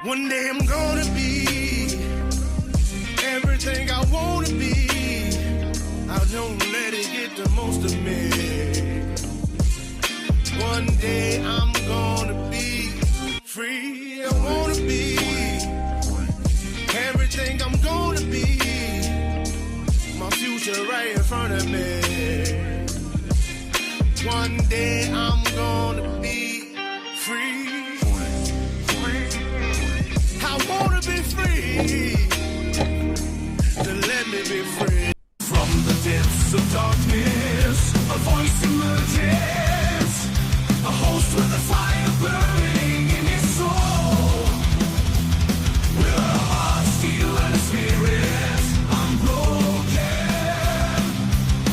One day I'm gonna be everything I wanna be. I don't let it get the most of me. One day I'm gonna be free. I wanna be everything I'm gonna be. My future right in front of me. One day I'm gonna be free. I wanna be free. To let me be free. From the depths of darkness, a voice emerges. A host with a fire burning in his soul. With a heart, steel, and a spirit unbroken.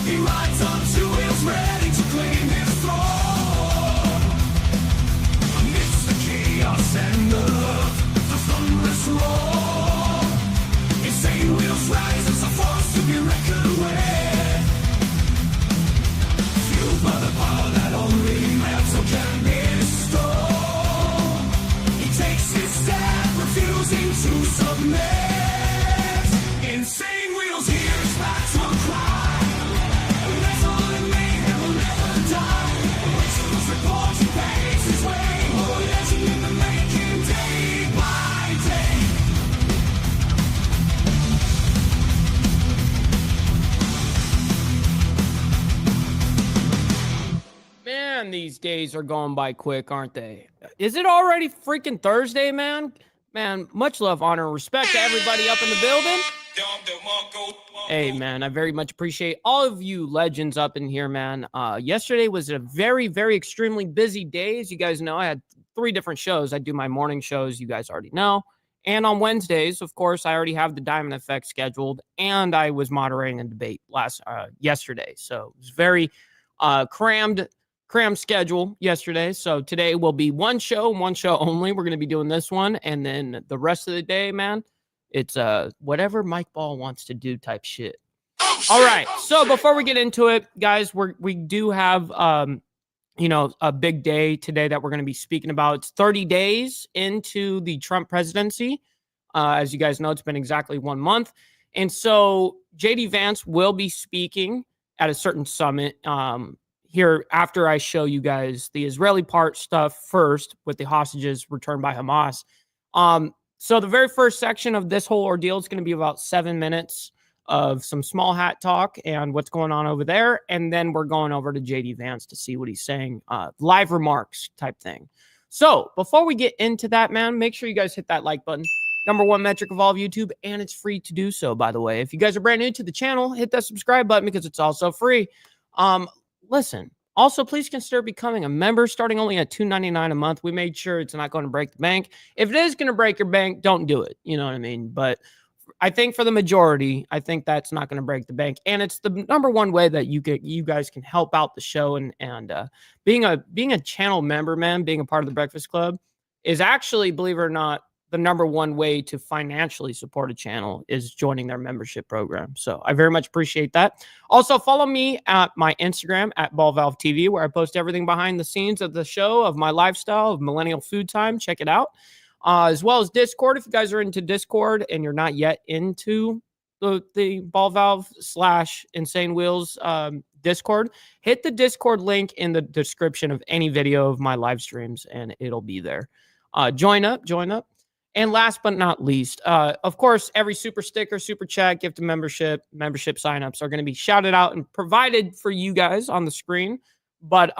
He rides on two wheels, ready to claim his throne. Amidst the chaos and the thunderous roar, insane wheels rise as a force to be reckoned with. Fueled by the power that only metal can restore. He takes his stand, refusing to submit. Insane wheels hear his maximum cry. Metal and mayhem will never die. Whistles report he pays his way. Oh, legend in the making, day by day. Man, these days are going by quick, aren't they? Is it already freaking Thursday, man? Man, much love, honor, and respect to everybody up in the building. Hey, man, I very much appreciate all of you legends up in here, man. Yesterday was a very, very extremely busy day. As you guys know, I had 3 different shows. I do my morning shows, you guys already know. And on Wednesdays, of course, I already have the Diamond Effect scheduled. And I was moderating a debate yesterday. So it was very crammed schedule yesterday. So today will be one show only. We're going to be doing this one. And then the rest of the day, man, it's whatever Mike Ball wants to do type shit. All right. So before we get into it, guys, we do have, a big day today that we're going to be speaking about. It's 30 days into the Trump presidency. As you guys know, it's been exactly 1 month. And so JD Vance will be speaking at a certain summit, here after I show you guys the Israeli part stuff first with the hostages returned by Hamas. So the very first section of this whole ordeal is going to be about 7 minutes of some small hat talk and what's going on over there. And then we're going over to JD Vance to see what he's saying, live remarks type thing. So before we get into that, man, make sure you guys hit that like button. #1 metric of all of YouTube, and it's free to do so, by the way. If you guys are brand new to the channel, hit that subscribe button because it's also free. Listen, also, please consider becoming a member starting only at $2.99 a month. We made sure it's not going to break the bank. If it is going to break your bank, don't do it. You know what I mean? But I think for the majority, I think that's not going to break the bank. And it's the #1 way that you guys can help out the show. And being a channel member, man, being a part of the Breakfast Club is actually, believe it or not, the #1 way to financially support a channel is joining their membership program. So I very much appreciate that. Also, follow me at my Instagram at BallValveTV, where I post everything behind the scenes of the show, of my lifestyle, of millennial food time. Check it out. As well as Discord. If you guys are into Discord and you're not yet into the Ball Valve / Insane Wheels Discord, hit the Discord link in the description of any video of my live streams and it'll be there. Join up. And last but not least, of course, every super sticker, super chat, gift of membership signups are going to be shouted out and provided for you guys on the screen. But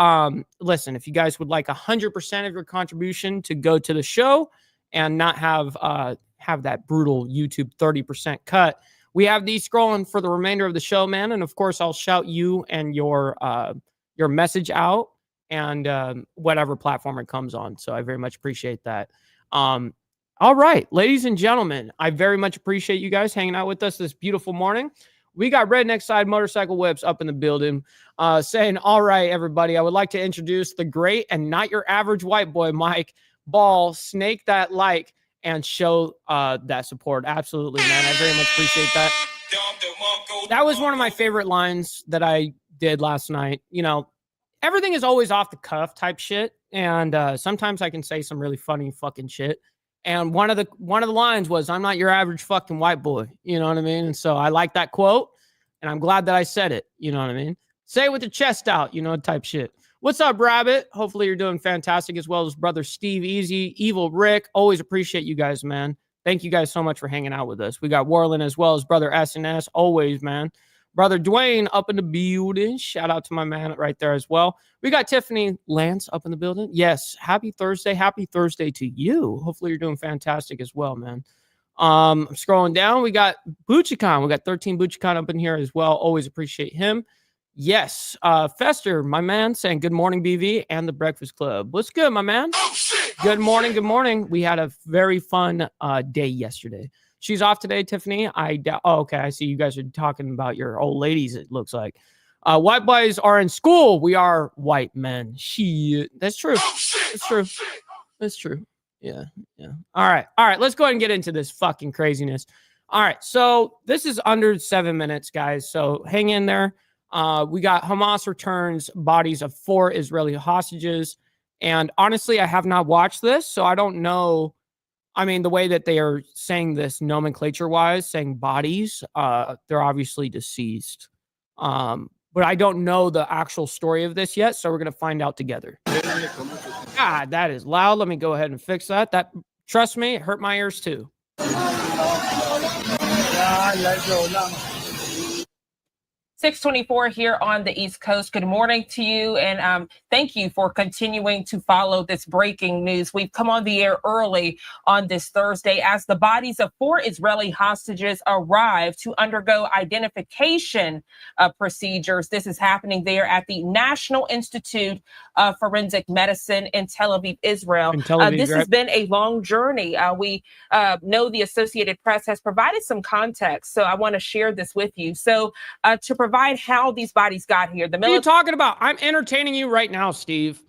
listen, if you guys would like 100% of your contribution to go to the show and not have that brutal YouTube 30% cut, we have these scrolling for the remainder of the show, man. And of course, I'll shout you and your message out and whatever platform it comes on. So I very much appreciate that. All right, ladies and gentlemen, I very much appreciate you guys hanging out with us this beautiful morning. We got Redneck Side Motorcycle Whips up in the building saying, all right, everybody, I would like to introduce the great and not your average white boy, Mike Ball. Snake that like and show that support. Absolutely, man. I very much appreciate that. That was one of my favorite lines that I did last night. You know, everything is always off the cuff type shit. And sometimes I can say some really funny fucking shit. And one of the lines was, "I'm not your average fucking white boy." You know what I mean? And so I like that quote, and I'm glad that I said it. You know what I mean? Say it with the chest out, type shit. What's up, Rabbit? Hopefully you're doing fantastic, as well as brother Steve Easy, Evil Rick. Always appreciate you guys, man. Thank you guys so much for hanging out with us. We got Warland as well as brother S&S. Always, man. Brother Dwayne up in the building. Shout out to my man right there as well. We got Tiffany Lance up in the building. Yes, happy Thursday. Happy Thursday to you. Hopefully you're doing fantastic as well, man. I'm scrolling down. We got Buchicon. We got 13 Buchicon up in here as well. Always appreciate him. Yes, Fester, my man, saying good morning, BV and the Breakfast Club. What's good, my man? Good morning. Good morning. We had a very fun day yesterday. She's off today, Tiffany. Okay. I see you guys are talking about your old ladies, it looks like. White boys are in school. We are white men. That's true. That's true. That's true. Yeah. All right. Let's go ahead and get into this fucking craziness. All right. So this is under 7 minutes, guys. So hang in there. We got Hamas returns bodies of 4 Israeli hostages. And honestly, I have not watched this, so I don't know. I mean, the way that they are saying this nomenclature-wise, saying bodies, they're obviously deceased. But I don't know the actual story of this yet, so we're going to find out together. God, that is loud. Let me go ahead and fix that. Trust me, it hurt my ears too. 6:24 here on the East Coast. Good morning to you, and thank you for continuing to follow this breaking news. We've come on the air early on this Thursday as the bodies of 4 Israeli hostages arrive to undergo identification procedures. This is happening there at the National Institute of Forensic Medicine in Tel Aviv, Israel. This has been a long journey. We know the Associated Press has provided some context, so I want to share this with you. So to provide how these bodies got here. What are you talking about? I'm entertaining you right now, Steve.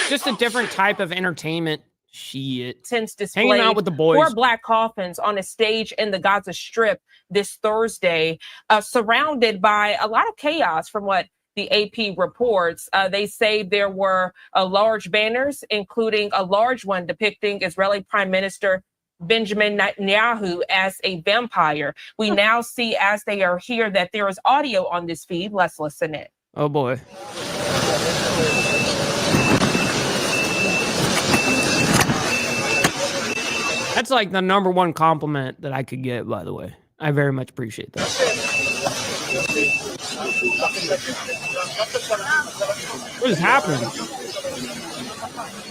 Just a different type of entertainment. Shit. Hanging out with the boys. 4 black coffins on a stage in the Gaza Strip this Thursday, surrounded by a lot of chaos from what the AP reports. They say there were large banners, including a large one depicting Israeli Prime Minister Benjamin Netanyahu as a vampire. We now see, as they are here, that there is audio on this feed. Let's listen in. Oh boy. That's like the #1 compliment that I could get, by the way. I very much appreciate that. What is happening?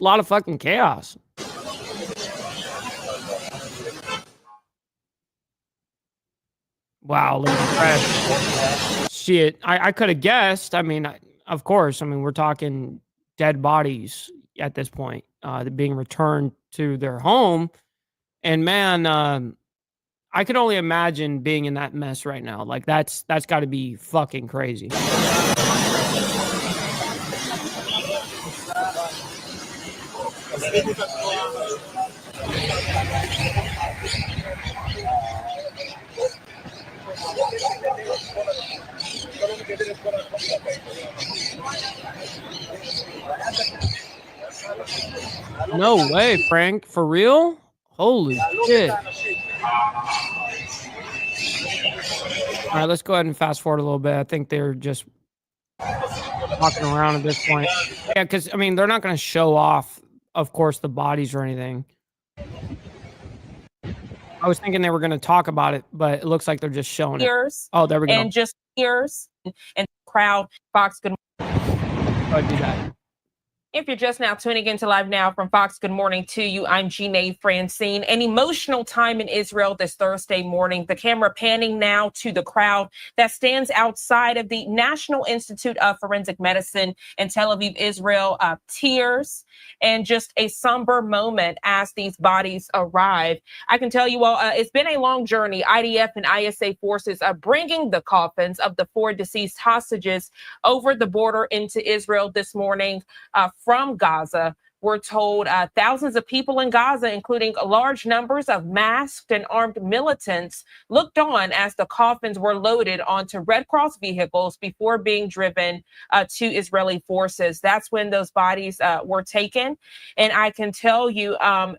A lot of fucking chaos. Wow, look at the crash. Shit, I could have guessed. I mean, of course. I mean, we're talking dead bodies at this point, being returned to their home. And man, I could only imagine being in that mess right now. Like that's got to be fucking crazy. No way, Frank. For real? Holy shit. All right, let's go ahead and fast forward a little bit. I think they're just walking around at this point. Yeah, because, I mean, they're not going to show off, of course, the bodies or anything. I was thinking they were going to talk about it, but it looks like they're just showing it. Oh, there we go. And just ears and crowd. Fox, good morning. Go ahead, do that. If you're just now tuning into Live Now from Fox, good morning to you. I'm Jeanne Francine. An emotional time in Israel this Thursday morning. The camera panning now to the crowd that stands outside of the National Institute of Forensic Medicine in Tel Aviv, Israel. Tears and just a somber moment as these bodies arrive. I can tell you all, it's been a long journey. IDF and ISA forces are bringing the coffins of the 4 deceased hostages over the border into Israel this morning. From Gaza. we're told thousands of people in Gaza, including large numbers of masked and armed militants, looked on as the coffins were loaded onto Red Cross vehicles before being driven to Israeli forces. That's when those bodies were taken. And I can tell you,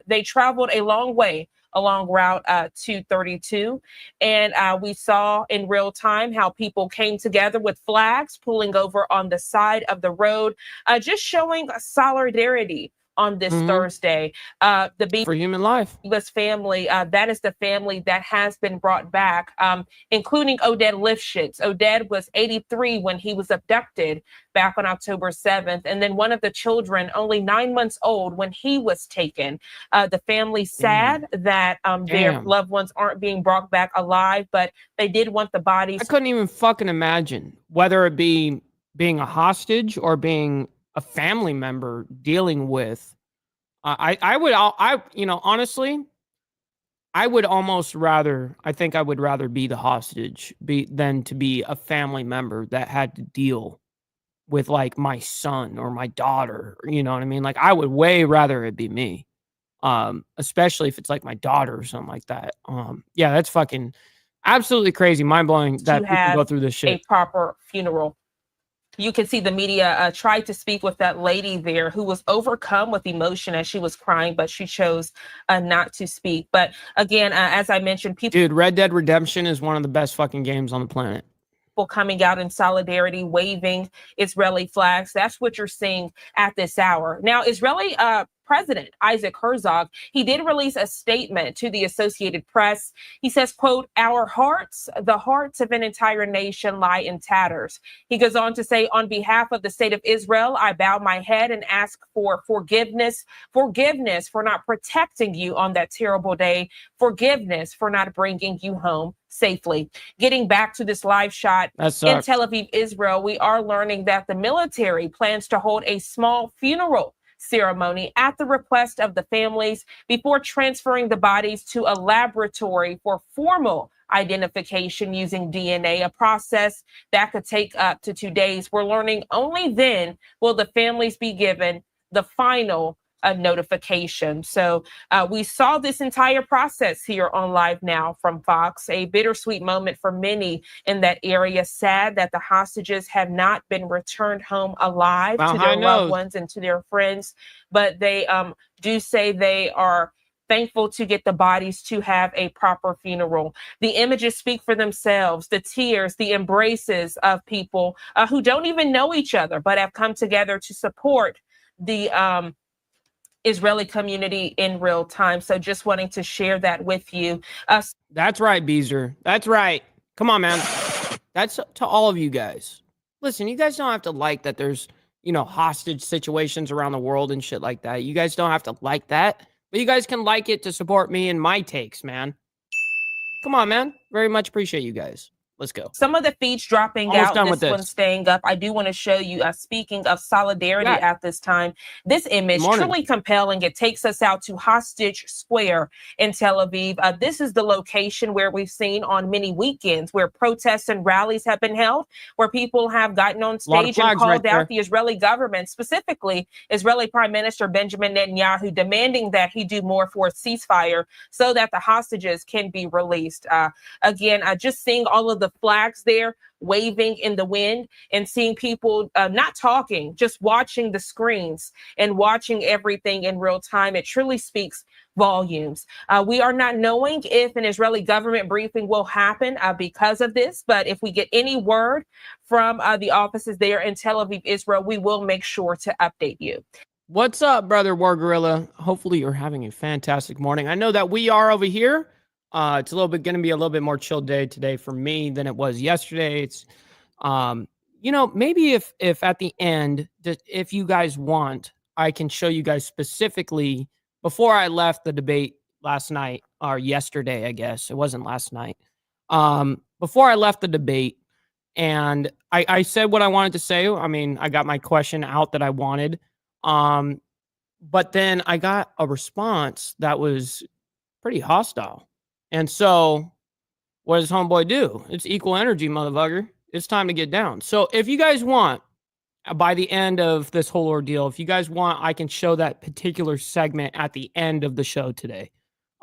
they traveled a long way along Route 232. And we saw in real time how people came together with flags pulling over on the side of the road, just showing solidarity on this Thursday. For human life. This family, that is the family that has been brought back, including Oded Lifshitz. Oded was 83 when he was abducted back on October 7th. And then one of the children, only 9 months old when he was taken. The family sad that their loved ones aren't being brought back alive, but they did want the bodies. I couldn't even fucking imagine whether it be being a hostage or being a family member dealing with. Honestly, I would almost rather, I think I would rather be the hostage than to be a family member that had to deal with like my son or my daughter. You know what I mean? Like I would way rather it be me. Especially if it's like my daughter or something like that. Yeah, that's fucking absolutely crazy, mind blowing that people go through this shit. A proper funeral. You can see the media tried to speak with that lady there who was overcome with emotion as she was crying, but she chose not to speak. But again, as I mentioned, Dude, Red Dead Redemption is one of the best fucking games on the planet. Coming out in solidarity, waving Israeli flags. That's what you're seeing at this hour. Now, Israeli President Isaac Herzog, he did release a statement to the Associated Press. He says, quote, "Our hearts, the hearts of an entire nation lie in tatters." He goes on to say, "On behalf of the state of Israel, I bow my head and ask for forgiveness for not protecting you on that terrible day, forgiveness for not bringing you home safely." Getting back to this live shot in Tel Aviv, Israel, we are learning that the military plans to hold a small funeral ceremony at the request of the families before transferring the bodies to a laboratory for formal identification using DNA, a process that could take up to 2 days. We're learning only then will the families be given the final notification. So we saw this entire process here on Live Now from Fox, a bittersweet moment for many in that area. Sad that the hostages have not been returned home alive to their loved ones and to their friends, but they do say they are thankful to get the bodies to have a proper funeral. The images speak for themselves, the tears, the embraces of people who don't even know each other, but have come together to support the Israeli community in real time. So just wanting to share that with you. That's right, Beezer. That's right. Come on, man. That's to all of you guys. Listen, you guys don't have to like that there's, hostage situations around the world and shit like that. You guys don't have to like that, but you guys can like it to support me and my takes, man. Come on, man. Very much appreciate you guys. Let's go. Some of the feeds dropping out, this one staying up. I do want to show you, speaking of solidarity at this time, this image, truly compelling. It takes us out to Hostage Square in Tel Aviv. This is the location where we've seen on many weekends where protests and rallies have been held, where people have gotten on stage and called out the Israeli government, specifically Israeli Prime Minister Benjamin Netanyahu, demanding that he do more for a ceasefire so that the hostages can be released. Again, just seeing all of the flags there waving in the wind and seeing people not talking, just watching the screens and watching everything in real time. It truly speaks volumes. We are not knowing if an Israeli government briefing will happen because of this, but if we get any word from the offices there in Tel Aviv, Israel, we will make sure to update you. What's up, brother War Gorilla? Hopefully you're having a fantastic morning. I know that we are over here. It's going to be a little bit more chill day today for me than it was yesterday. It's, maybe if at the end, if you guys want, I can show you guys specifically before I left the debate last night or yesterday, I guess it wasn't last night. Before I left the debate and I said what I wanted to say. I mean, I got my question out that I wanted. But then I got a response that was pretty hostile. And so what does homeboy do? It's equal energy, motherfucker. It's time to get down. So if you guys want, by the end of this whole ordeal. If you guys want, I can show that particular segment at the end of the show today.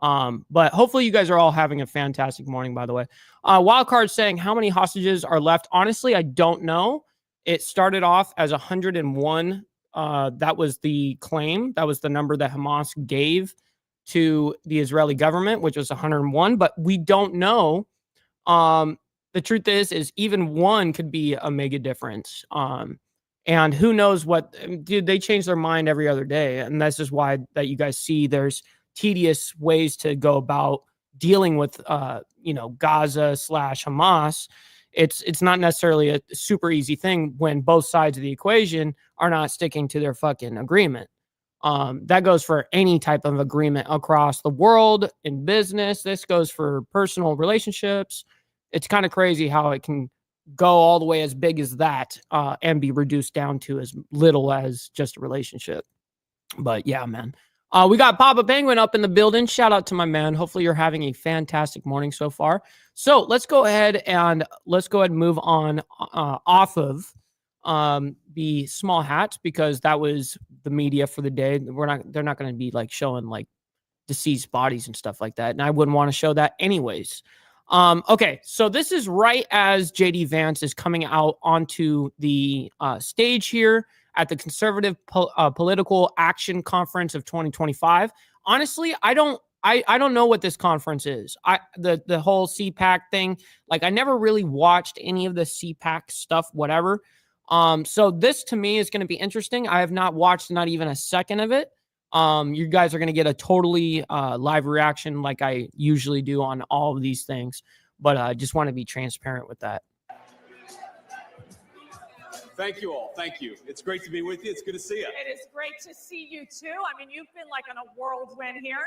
But hopefully you guys are all having a fantastic morning, by the way. Wildcard saying how many hostages are left. Honestly, I don't know. It started off as 101. That was the claim. That was the number that Hamas gave to the Israeli government, which was 101. But we don't know. The truth is even one could be a mega difference. And who knows what, dude, they change their mind every other day. And that's just why that you guys see there's tedious ways to go about dealing with, Gaza / Hamas. It's not necessarily a super easy thing when both sides of the equation are not sticking to their fucking agreement. That goes for any type of agreement across the world in business. This goes for personal relationships. It's kind of crazy how it can go all the way as big as that and be reduced down to as little as just a relationship. But yeah, man. We got Papa Penguin up in the building. Shout out to my man. Hopefully you're having a fantastic morning so far. So let's go ahead and move on off of the small hats, because that was the media for the day. They're not going to be like showing like deceased bodies and stuff like that. And I wouldn't want to show that anyways. Okay, so this is right as JD Vance is coming out onto the stage here at the Conservative Political Action Conference of 2025. Honestly, I don't know what this conference is. The whole CPAC thing, like I never really watched any of the CPAC stuff, whatever. So this to me is going to be interesting. I have not watched not even a second of it. You guys are going to get a totally live reaction like I usually do on all of these things, but I just want to be transparent with that. Thank you all. Thank you. It's great to be with you. It's good to see you. It is great to see you too. I mean, you've been like on a whirlwind here.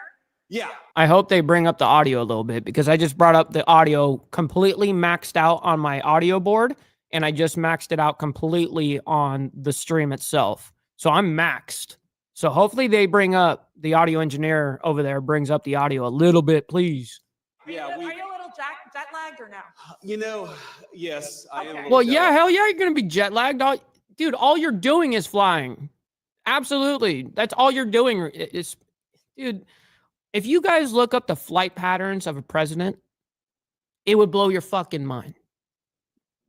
Yeah. I hope they bring up the audio a little bit, because I just brought up the audio completely maxed out on my audio board, and I just maxed it out completely on the stream itself. So I'm maxed. So hopefully they bring up the audio engineer over there, brings up the audio a little bit, please. Yeah, are you a little jet lagged or no? Yes, I am. Well, yeah, hell yeah, you're going to be jet lagged. Dude, all you're doing is flying. Absolutely. That's all you're doing. Dude, if you guys look up the flight patterns of a president, it would blow your fucking mind.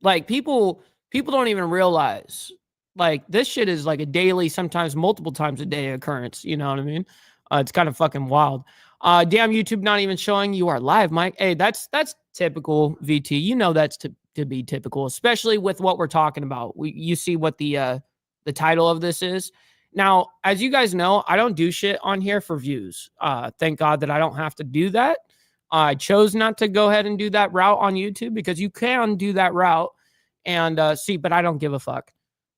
Like people don't even realize. Like, this shit is like a daily, sometimes multiple times a day occurrence. You know what I mean? It's kind of fucking wild. Damn, YouTube not even showing you are live, Mike. Hey, that's typical, VT. You know that's to be typical, especially with what we're talking about. You see what the title of this is. Now, as you guys know, I don't do shit on here for views. Thank God that I don't have to do that. I chose not to go ahead and do that route on YouTube, because you can do that route and but I don't give a fuck.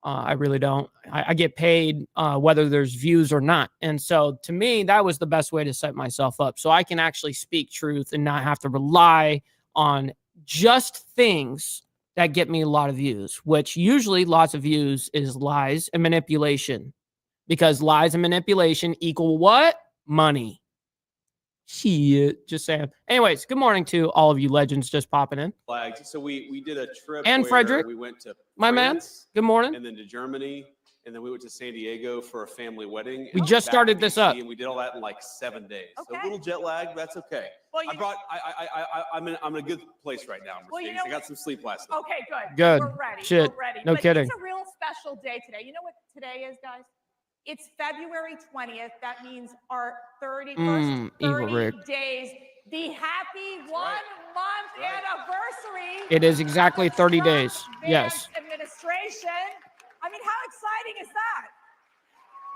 I really don't. I get paid whether there's views or not. And so to me, that was the best way to set myself up, so I can actually speak truth and not have to rely on just things that get me a lot of views, which usually lots of views is lies and manipulation, because lies and manipulation equal what? Money. Shit, just saying. Anyways, good morning to all of you legends just popping in. So we did a trip. And where Frederick, we went to my France, man. Good morning. and then to Germany, and then we went to San Diego for a family wedding. We and just back started to this DC, up. and we did all that in like 7 days. So Okay. a little jet lag, that's okay. Well, I'm in a good place right now. Well, you Mercedes. know I got some sleep last night. Okay, good. Good. We're ready. Shit. We're ready. No But kidding. It's a real special day today. You know what today is, guys? It's February 20th. That means our 31st evil 30 Rick. days. The happy 1 month Right. anniversary. It is exactly of the 30 Trump days. Vance Yes. Administration. I mean, how exciting is that?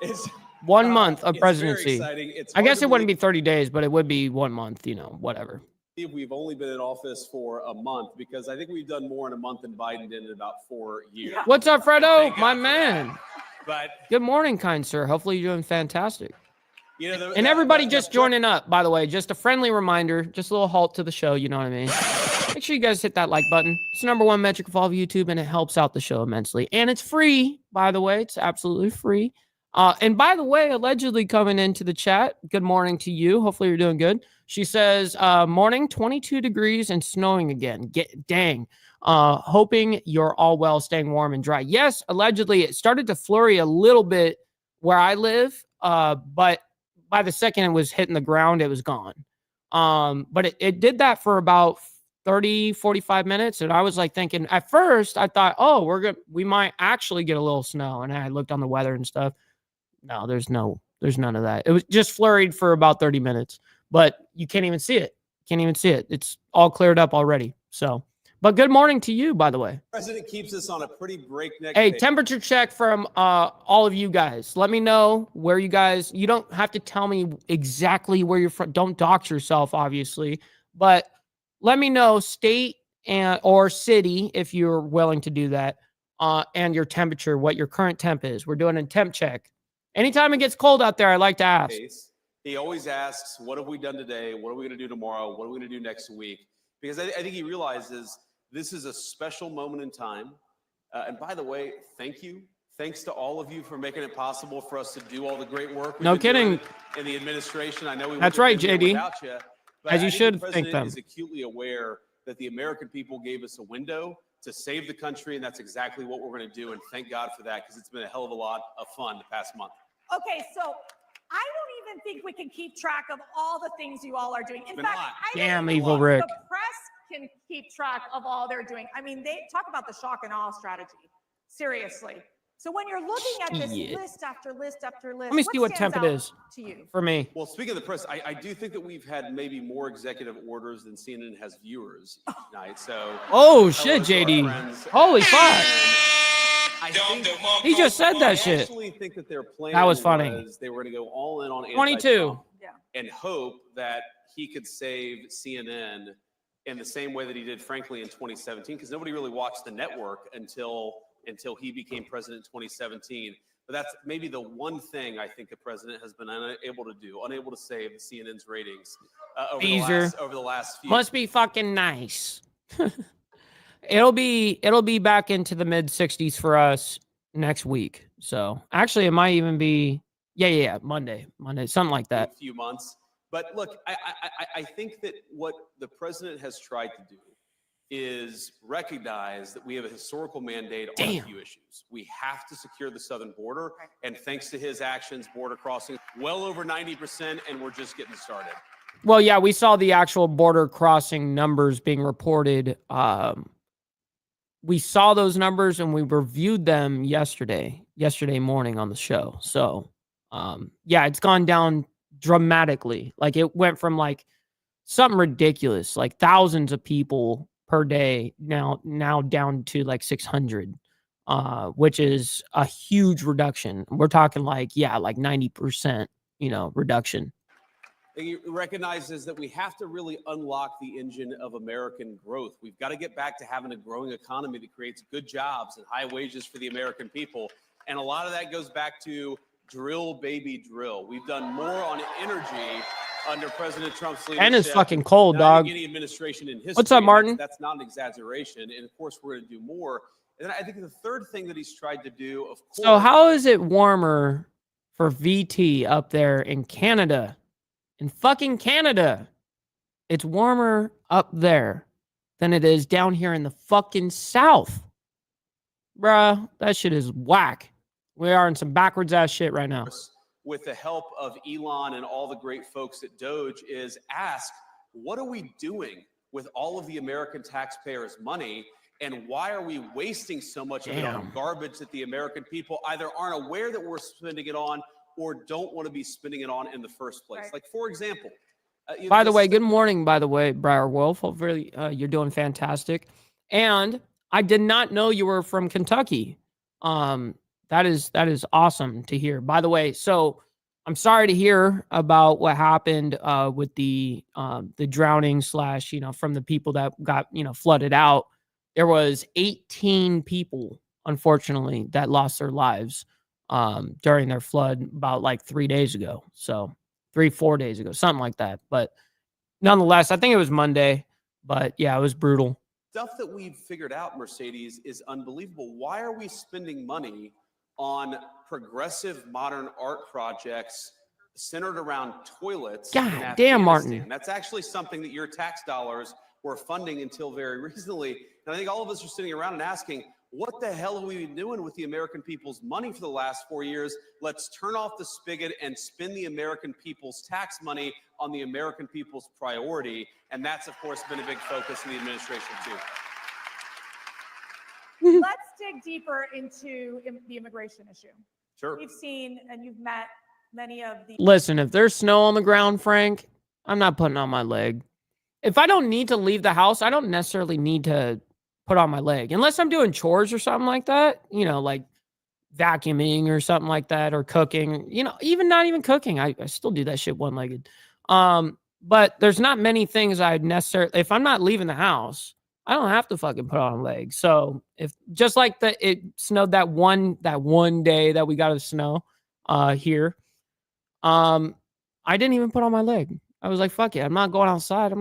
It's 1 month of it's presidency. Very exciting. It's I hard guess to it wouldn't be believe 30 days, but it would be 1 month, whatever. we've only been in office for a month, because I think we've done more in a month than Biden did in about 4 years. Yeah. What's up, Fredo? Thank God My for man. that. But Good morning, kind sir. Hopefully you're doing fantastic. the, And everybody just joining up, by the way, just a friendly reminder, just a little halt to the show, you know what I mean? Make sure you guys hit that like button. It's the #1 metric of all of YouTube, and it helps out the show immensely. And it's free, by the way. It's absolutely free. And by the way, allegedly coming into the chat, good morning to you. Hopefully you're doing good. She says, morning, 22 degrees and snowing again. Dang. Hoping you're all well, staying warm and dry. Yes, allegedly it started to flurry a little bit where I live, but by the second it was hitting the ground, it was gone. But it did that for about 30, 45 minutes. And I was like thinking, at first I thought, oh, we might actually get a little snow. And I looked on the weather and stuff. No, there's none of that. It was just flurried for about 30 minutes, but you can't even see it. It's all cleared up already. So, but good morning to you, by the way. The president keeps us on a pretty breakneck Hey, pace. temperature check from all of you guys. Let me know where you don't have to tell me exactly where you're from. Don't dox yourself, obviously, but let me know state or city if you're willing to do that, and your temperature, what your current temp is. We're doing a temp check. Anytime it gets cold out there, I like to ask. He always asks, what have we done today? What are we going to do tomorrow? What are we going to do next week? Because I think he realizes this is a special moment in time. And by the way, thank you. Thanks to all of you for making it possible for us to do all the great work. No kidding. In the administration. I know we That's right, JD. Without you, but as you should the thank them. Is acutely aware that the American people gave us a window to save the country, and that's exactly what we're going to do. And thank God for that, because it's been a hell of a lot of fun the past month. Okay, so I don't even think we can keep track of all the things you all are doing. In fact, I don't Damn, even evil think Rick. the press can keep track of all they're doing. I mean, they talk about the shock and awe strategy. Seriously. So when you're looking at this list after list after list, let me see what temp it is to you for me. Well, speaking of the press, I do think that we've had maybe more executive orders than CNN has viewers each night. So, oh shit, JD! Holy fuck! He just said that shit. I actually think that their plan that was funny. They were going to go all in on 22, yeah, and hope that he could save CNN in the same way that he did, frankly, in 2017, because nobody really watched the network until he became president in 2017. But that's maybe the one thing I think the president has been unable to save CNN's ratings over the last few. Must be fucking nice. It'll be back into the mid 60s for us next week. So actually, it might even be Monday, something like that. A few months. But look, I think that what the president has tried to do is recognize that we have a historical mandate on a few issues. We have to secure the southern border, and thanks to his actions, border crossing well over 90%, and we're just getting started. Well, yeah, we saw the actual border crossing numbers being reported. We saw those numbers and we reviewed them yesterday morning on the show. So, yeah, it's gone down dramatically. Like it went from like something ridiculous, like thousands of people per day now down to like 600, which is a huge reduction. We're talking like 90%, reduction. He recognizes that we have to really unlock the engine of American growth. We've got to get back to having a growing economy that creates good jobs and high wages for the American people. And a lot of that goes back to drill, baby, drill. We've done more on energy under President Trump's leadership. And it's fucking cold, dog. Any administration in history. What's up, Martin? That's not an exaggeration. And of course, we're going to do more. And then I think the third thing that he's tried to do, of course. So how is it warmer for VT up there in Canada? In fucking Canada, it's warmer up there than it is down here in the fucking South. Bruh, that shit is whack. We are in some backwards ass shit right now. With the help of Elon and all the great folks at Doge, is ask, what are we doing with all of the American taxpayers' money? And why are we wasting so much of it on garbage that the American people either aren't aware that we're spending it on or don't want to be spending it on in the first place? Right. Like, for example. By the way, good morning, by the way, Briar Wolf. Hopefully you're doing fantastic. And I did not know you were from Kentucky. That is awesome to hear. By the way, so I'm sorry to hear about what happened with the drowning / from the people that got, flooded out. There was 18 people, unfortunately, that lost their lives during their flood about like 3 days ago. So 4 days ago, something like that. But nonetheless, I think it was Monday, but yeah, it was brutal. Stuff that we've figured out, Mercedes, is unbelievable. Why are we spending money on progressive modern art projects centered around toilets. God in damn, Afghanistan. Martin. That's actually something that your tax dollars were funding until very recently. And I think all of us are sitting around and asking, what the hell have we been doing with the American people's money for the last 4 years? Let's turn off the spigot and spend the American people's tax money on the American people's priority. And that's, of course, been a big focus in the administration, too. Let's dig deeper into the immigration issue. Sure. We've seen, and you've met many of the. Listen, if there's snow on the ground, Frank, I'm not putting on my leg. If I don't need to leave the house, I don't necessarily need to put on my leg. Unless I'm doing chores or something like that, you know, like vacuuming or something like that, or cooking, you know, even not even cooking. I still do that shit one-legged. But there's not many things I'd necessarily, if I'm not leaving the house, I don't have to fucking put on legs. So if just like it snowed that one day that we got the snow here, I didn't even put on my leg. I was like, fuck it. I'm not going outside.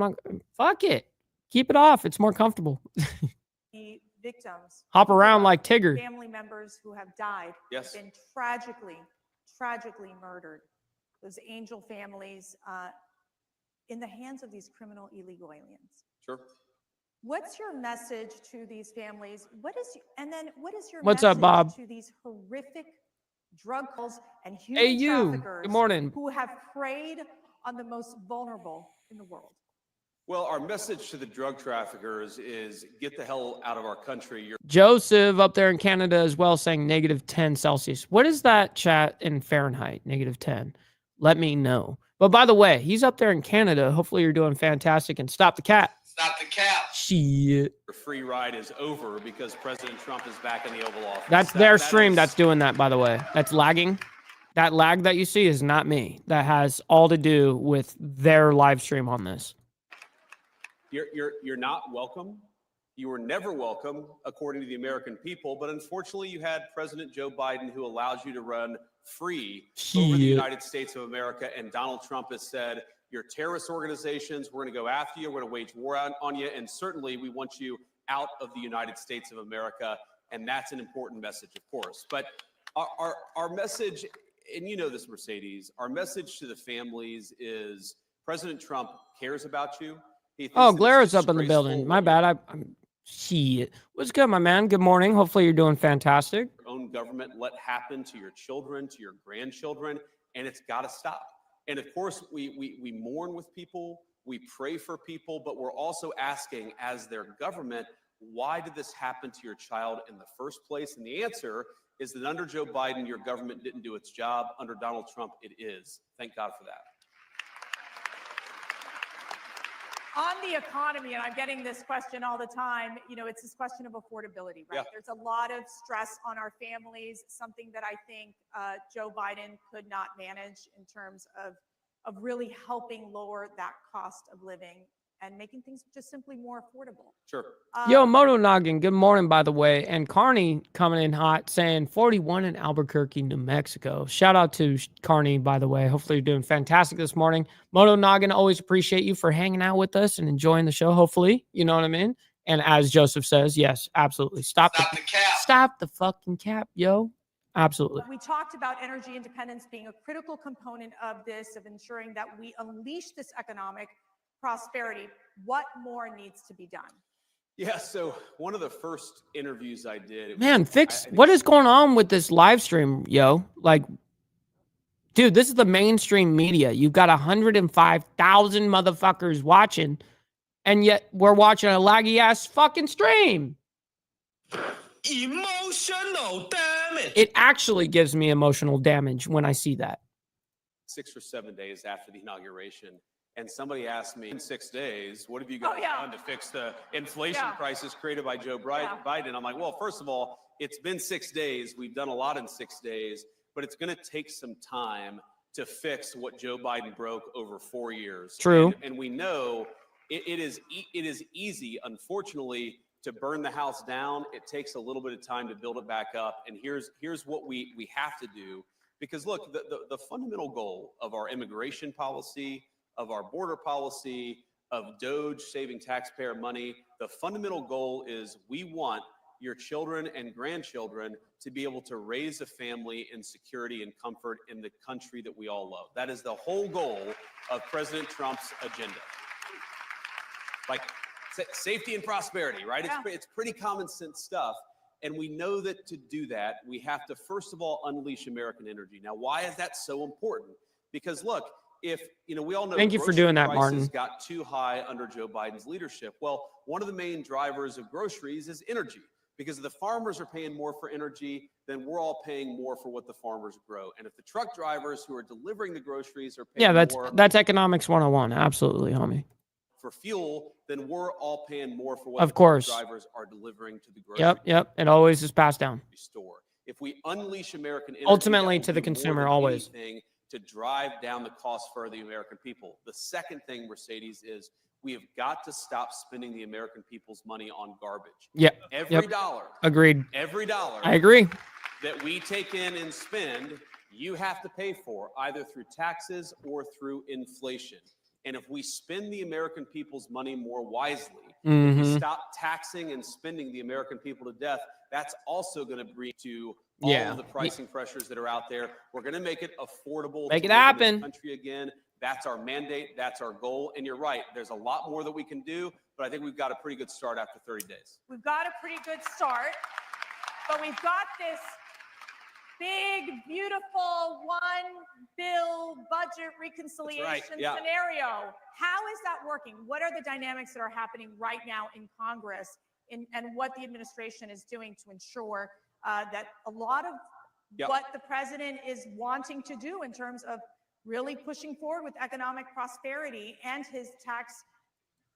Fuck it. Keep it off. It's more comfortable. The victims. Hop around like Tigger. Family members who have died. Yes. Have been tragically murdered. Those angel families in the hands of these criminal illegal aliens. Sure. What's your message to these families? What is your What's message up, Bob? to these horrific drug cults and human traffickers Good morning. who have preyed on the most vulnerable in the world? Well, our message to the drug traffickers is get the hell out of our country. Joseph up there in Canada as well saying -10 Celsius. What is that, chat, in Fahrenheit? -10. Let me know. But by the way, he's up there in Canada. Hopefully you're doing fantastic. And stop the cat. Stop the cap. Shit. Your free ride is over because President Trump is back in the Oval Office. That's their stream that's doing that, by the way. That's lagging. That lag that you see is not me. That has all to do with their live stream on this. You're not welcome. You were never welcome, according to the American people. But unfortunately, you had President Joe Biden, who allows you to run free over the United States of America. And Donald Trump has said, you're terrorist organizations. We're going to go after you. We're going to wage war on you. And certainly, we want you out of the United States of America. And that's an important message, of course. But our message, and you know this, Mercedes, our message to the families is President Trump cares about you. Oh, Glara's up in the building. My bad. I'm shit. What's good, my man? Good morning. Hopefully you're doing fantastic. Your own government let happen to your children, to your grandchildren, and it's got to stop. And of course, we mourn with people, we pray for people, but we're also asking, as their government, why did this happen to your child in the first place? And the answer is that under Joe Biden, your government didn't do its job. Under Donald Trump, it is. Thank God for that. On the economy, and I'm getting this question all the time, you know, it's this question of affordability, right? Yeah. There's a lot of stress on our families, something that I think Joe Biden could not manage in terms of really helping lower that cost of living and making things just simply more affordable. Sure. Yo, Moto Noggin, good morning, by the way. And Carney coming in hot saying 41 in Albuquerque, New Mexico. Shout out to Carney, by the way. Hopefully you're doing fantastic this morning. Moto Noggin, always appreciate you for hanging out with us and enjoying the show, hopefully. You know what I mean? And as Joseph says, yes, absolutely. Stop the cap. Stop the fucking cap, yo. Absolutely. We talked about energy independence being a critical component of this, of ensuring that we unleash this economic prosperity. What more needs to be done? Yeah, so one of the first interviews I did. Man, what is going on with this live stream, yo? Like, dude, this is the mainstream media. You've got 105,000 motherfuckers watching, and yet we're watching a laggy ass fucking stream. Emotional damage. It actually gives me emotional damage when I see that. 6 or 7 days after the inauguration. And somebody asked me, in 6 days, what have you guys done to fix the inflation crisis created by Joe Biden? I'm like, well, first of all, it's been 6 days. We've done a lot in 6 days, but it's going to take some time to fix what Joe Biden broke over 4 years. True. And we know it is easy, unfortunately, to burn the house down. It takes a little bit of time to build it back up. And here's what we have to do. Because look, the fundamental goal of our immigration policy, of our border policy, of DOGE saving taxpayer money, the fundamental goal is we want your children and grandchildren to be able to raise a family in security and comfort in the country that we all love. That is the whole goal of President Trump's agenda. Like safety and prosperity, right? Yeah. It's pretty common sense stuff. And we know that to do that, we have to, first of all, unleash American energy. Now, why is that so important? Because look, if, we all know Thank you for doing that, Martin. got too high under Joe Biden's leadership. Well, one of the main drivers of groceries is energy, because if the farmers are paying more for energy, then we're all paying more for what the farmers grow. And if the truck drivers who are delivering the groceries are paying more that's economics 101. Absolutely, homie. for fuel, then we're all paying more for what Of the course. truck drivers are delivering to the grocery Yep. It always is passed down. store. If we unleash American energy, Ultimately that will to the do more consumer, than always. anything to drive down the cost for the American people. The second thing, Mercedes, is we have got to stop spending the American people's money on garbage. Yep. Every dollar, Agreed. every dollar I agree. that we take in and spend, you have to pay for either through taxes or through inflation. And if we spend the American people's money more wisely, if we stop taxing and spending the American people to death, that's also going to bring to all of the pricing pressures that are out there. We're going to make it affordable. Make to it live in happen. this country again. That's our mandate. That's our goal. And you're right. There's a lot more that we can do, but I think we've got a pretty good start after 30 days. We've got a pretty good start, but we've got this big, beautiful one bill budget reconciliation yeah. scenario. How is that working? What are the dynamics that are happening right now in Congress, and what the administration is doing to ensure that a lot of what the president is wanting to do in terms of really pushing forward with economic prosperity and his tax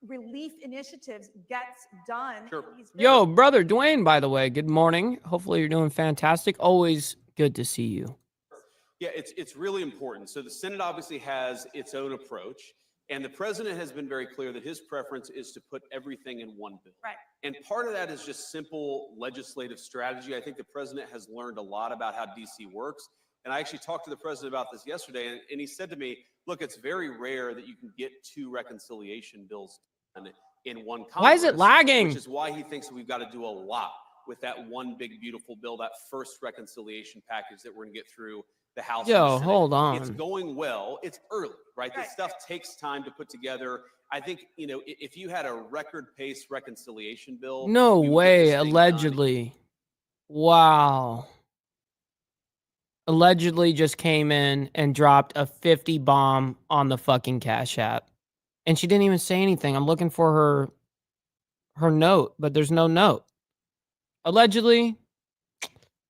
relief initiatives gets done? Sure. Yo, brother Dwayne, by the way, good morning. Hopefully you're doing fantastic. Always good to see you. Yeah, it's really important. So the Senate obviously has its own approach, and the president has been very clear that his preference is to put everything in one bill. Right. And part of that is just simple legislative strategy. I think the president has learned a lot about how DC works. And I actually talked to the president about this yesterday, and he said to me, look, it's very rare that you can get 2 reconciliation bills done in one Congress. Why is it lagging? Which is why he thinks we've got to do a lot with that one big, beautiful bill, that first reconciliation package that we're going to get through the House. Yo, and the Senate. hold on. It's going well. It's early, right? Right. This stuff takes time to put together. I think, if you had a record pace reconciliation bill. No we would get way, this thing done. allegedly. Wow. Allegedly just came in and dropped a 50 bomb on the fucking Cash App. And she didn't even say anything. I'm looking for her note, but there's no note. Allegedly,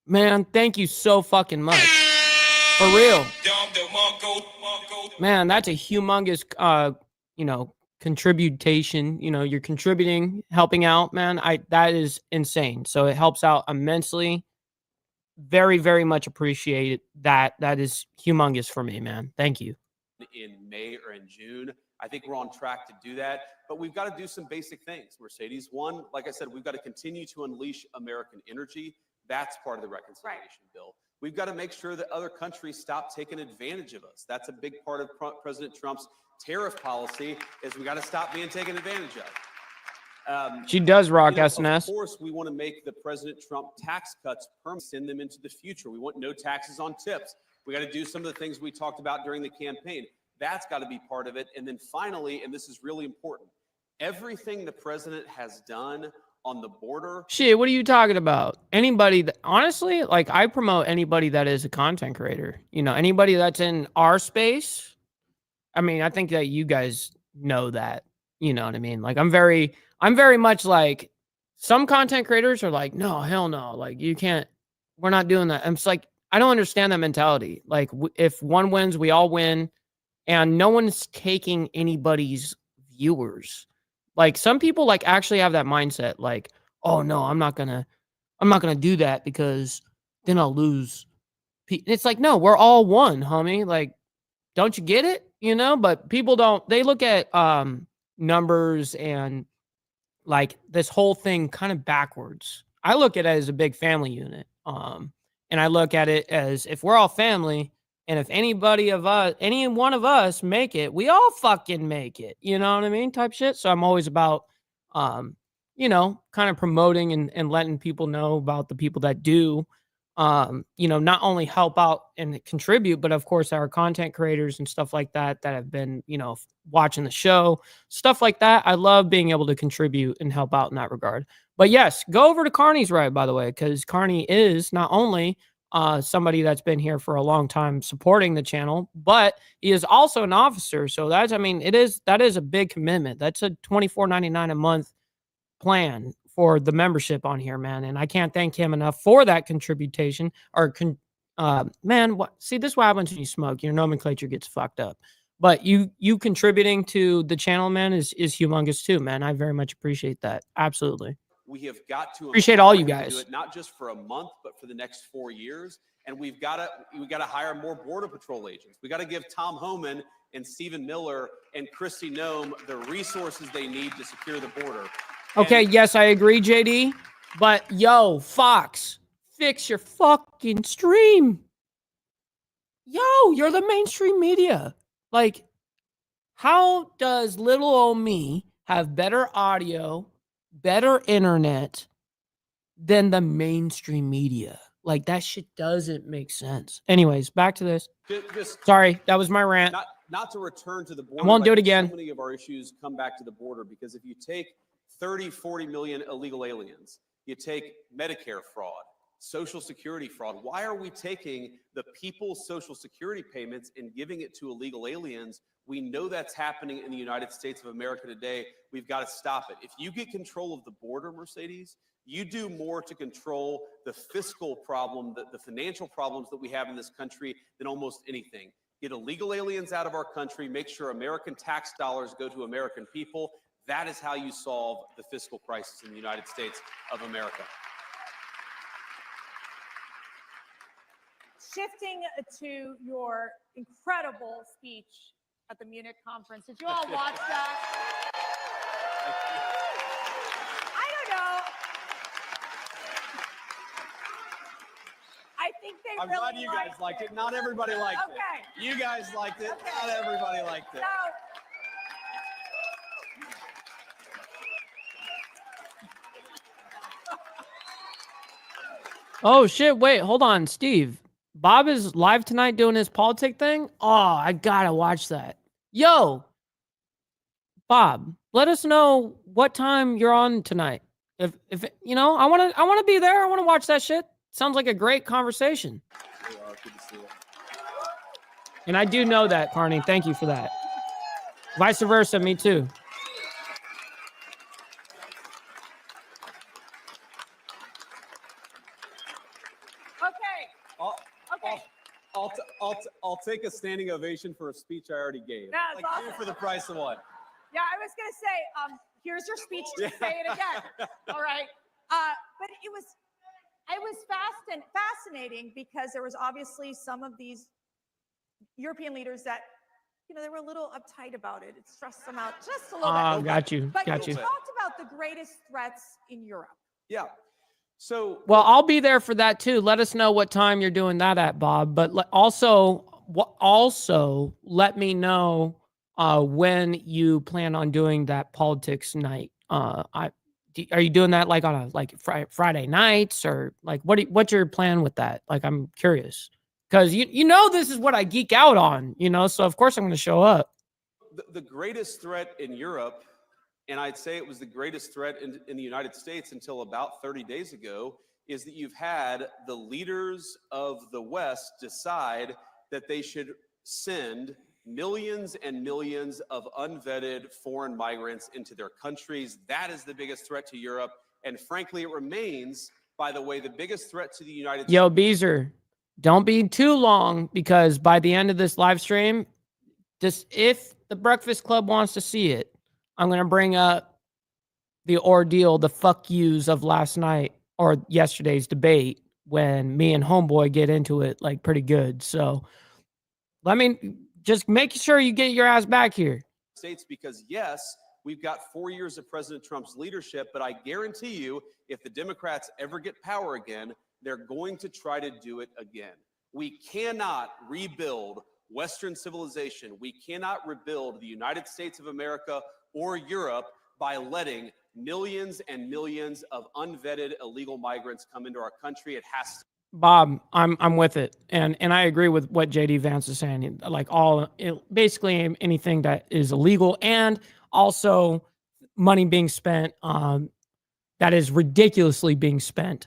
man, thank you so fucking much. For real. Man, that's a humongous, contribution. You're contributing, helping out, man. That is insane. So it helps out immensely. Very, very much appreciate that. That is humongous for me, man. Thank you. In May or in June, I think we're on track to do that, but we've got to do some basic things, Mercedes. One, like I said, we've got to continue to unleash American energy. That's part of the reconciliation bill. We've got to make sure that other countries stop taking advantage of us. That's a big part of President Trump's tariff policy, is we got to stop being taken advantage of. She does rock SNS. Of course, we want to make the President Trump tax cuts permanent, send them into the future. We want no taxes on tips. We got to do some of the things we talked about during the campaign. That's got to be part of it. And then finally, and this is really important, everything the president has done on the border. Shit, what are you talking about? Anybody that, honestly, like, I promote anybody that is a content creator. Anybody that's in our space. I mean, I think that you guys know that. You know what I mean? Like, I'm very much like, some content creators are like, no, hell no. Like, you can't, we're not doing that. I'm just like, I don't understand that mentality. Like, if one wins, we all win. And no one's taking anybody's viewers. Like, some people like actually have that mindset. Like, oh no, I'm not gonna do that because then I'll lose. It's like, no, we're all one, homie. Like, don't you get it? But people don't. They look at numbers and like this whole thing kind of backwards. I look at it as a big family unit. And I look at it as, if we're all family, and if any one of us make it, we all fucking make it. You know what I mean? Type shit. So I'm always about kind of promoting and letting people know about the people that do, not only help out and contribute, but of course our content creators and stuff like that have been, watching the show, stuff like that. I love being able to contribute and help out in that regard. But yes, go over to Carney's Ride, by the way, because Carney is not only somebody that's been here for a long time supporting the channel, but he is also an officer. So that is a big commitment. That's a $24.99 a month plan for the membership on here, man. And I can't thank him enough for that contribution man, see, this is what happens when you smoke. Your nomenclature gets fucked up. But you contributing to the channel, man, is humongous too, man. I very much appreciate that. Absolutely. We have got to appreciate all you do guys. it, not just for a month, but for the next 4 years. And we got to hire more Border Patrol agents. We got to give Tom Homan and Stephen Miller and Kristi Noem the resources they need to secure the border. Okay, yes, I agree, JD. But yo, Fox, fix your fucking stream. Yo, you're the mainstream media. Like, how does little old me have better audio, better internet than the mainstream media? Like, that shit doesn't make sense. Anyways, back to this. Sorry, that was my rant. Not to return to the border. I won't do it again. So many of our issues come back to the border because if you take 30, 40 million illegal aliens, you take Medicare fraud, Social Security fraud. Why are we taking the people's Social Security payments and giving it to illegal aliens? We know that's happening in the United States of America today. We've got to stop it. If you get control of the border, Mercedes, you do more to control the fiscal problem, the financial problems that we have in this country than almost anything. Get illegal aliens out of our country, make sure American tax dollars go to American people. That is how you solve the fiscal crisis in the United States of America. Shifting to your incredible speech at the Munich conference. Did you all watch that? I don't know. I think they I'm really glad you guys liked it. Not everybody liked it. You guys liked it. Okay. Not everybody liked it. So, Oh, shit. Wait, hold on, Steve. Bob is live tonight doing his politic thing? Oh, I gotta watch that. Yo, Bob, let us know what time you're on tonight. If I want to be there. I want to watch that shit. Sounds like a great conversation. Good to see you. And I do know that, Carney. Thank you for that. Vice versa, me too. I'll take a standing ovation for a speech I already gave. That's like awesome. two for the price of one. yeah, I was going to say, here's your speech to say it again. All right. But it was fascinating because there was obviously some of these European leaders that, they were a little uptight about it. It stressed them out just a little bit. Got you. But Got you you. talked about the greatest threats in Europe. Yeah. So, well, I'll be there for that too. Let us know what time you're doing that at, Bob. But also let me know when you plan on doing that politics night. Are you doing that like on a Friday nights or like what's your plan with that? Like, I'm curious because this is what I geek out on. So of course I'm going to show up. The greatest threat in Europe. And I'd say it was the greatest threat in the United States until about 30 days ago, is that you've had the leaders of the West decide that they should send millions and millions of unvetted foreign migrants into their countries. That is the biggest threat to Europe. And frankly, it remains, by the way, the biggest threat to the United States. Yo, Beezer, don't be too long because by the end of this live stream, if the Breakfast Club wants to see it, I'm going to bring up the ordeal, the fuck yous of last night or yesterday's debate when me and Homeboy get into it like pretty good. So let me just make sure you get your ass back here. States, because yes, we've got 4 years of President Trump's leadership, but I guarantee you, if the Democrats ever get power again, they're going to try to do it again. We cannot rebuild Western civilization. We cannot rebuild the United States of America or Europe by letting millions and millions of unvetted illegal migrants come into our country. It has to. Bob, I'm with it, and I agree with what JD Vance is saying. Like basically anything that is illegal, and also money being spent that is ridiculously being spent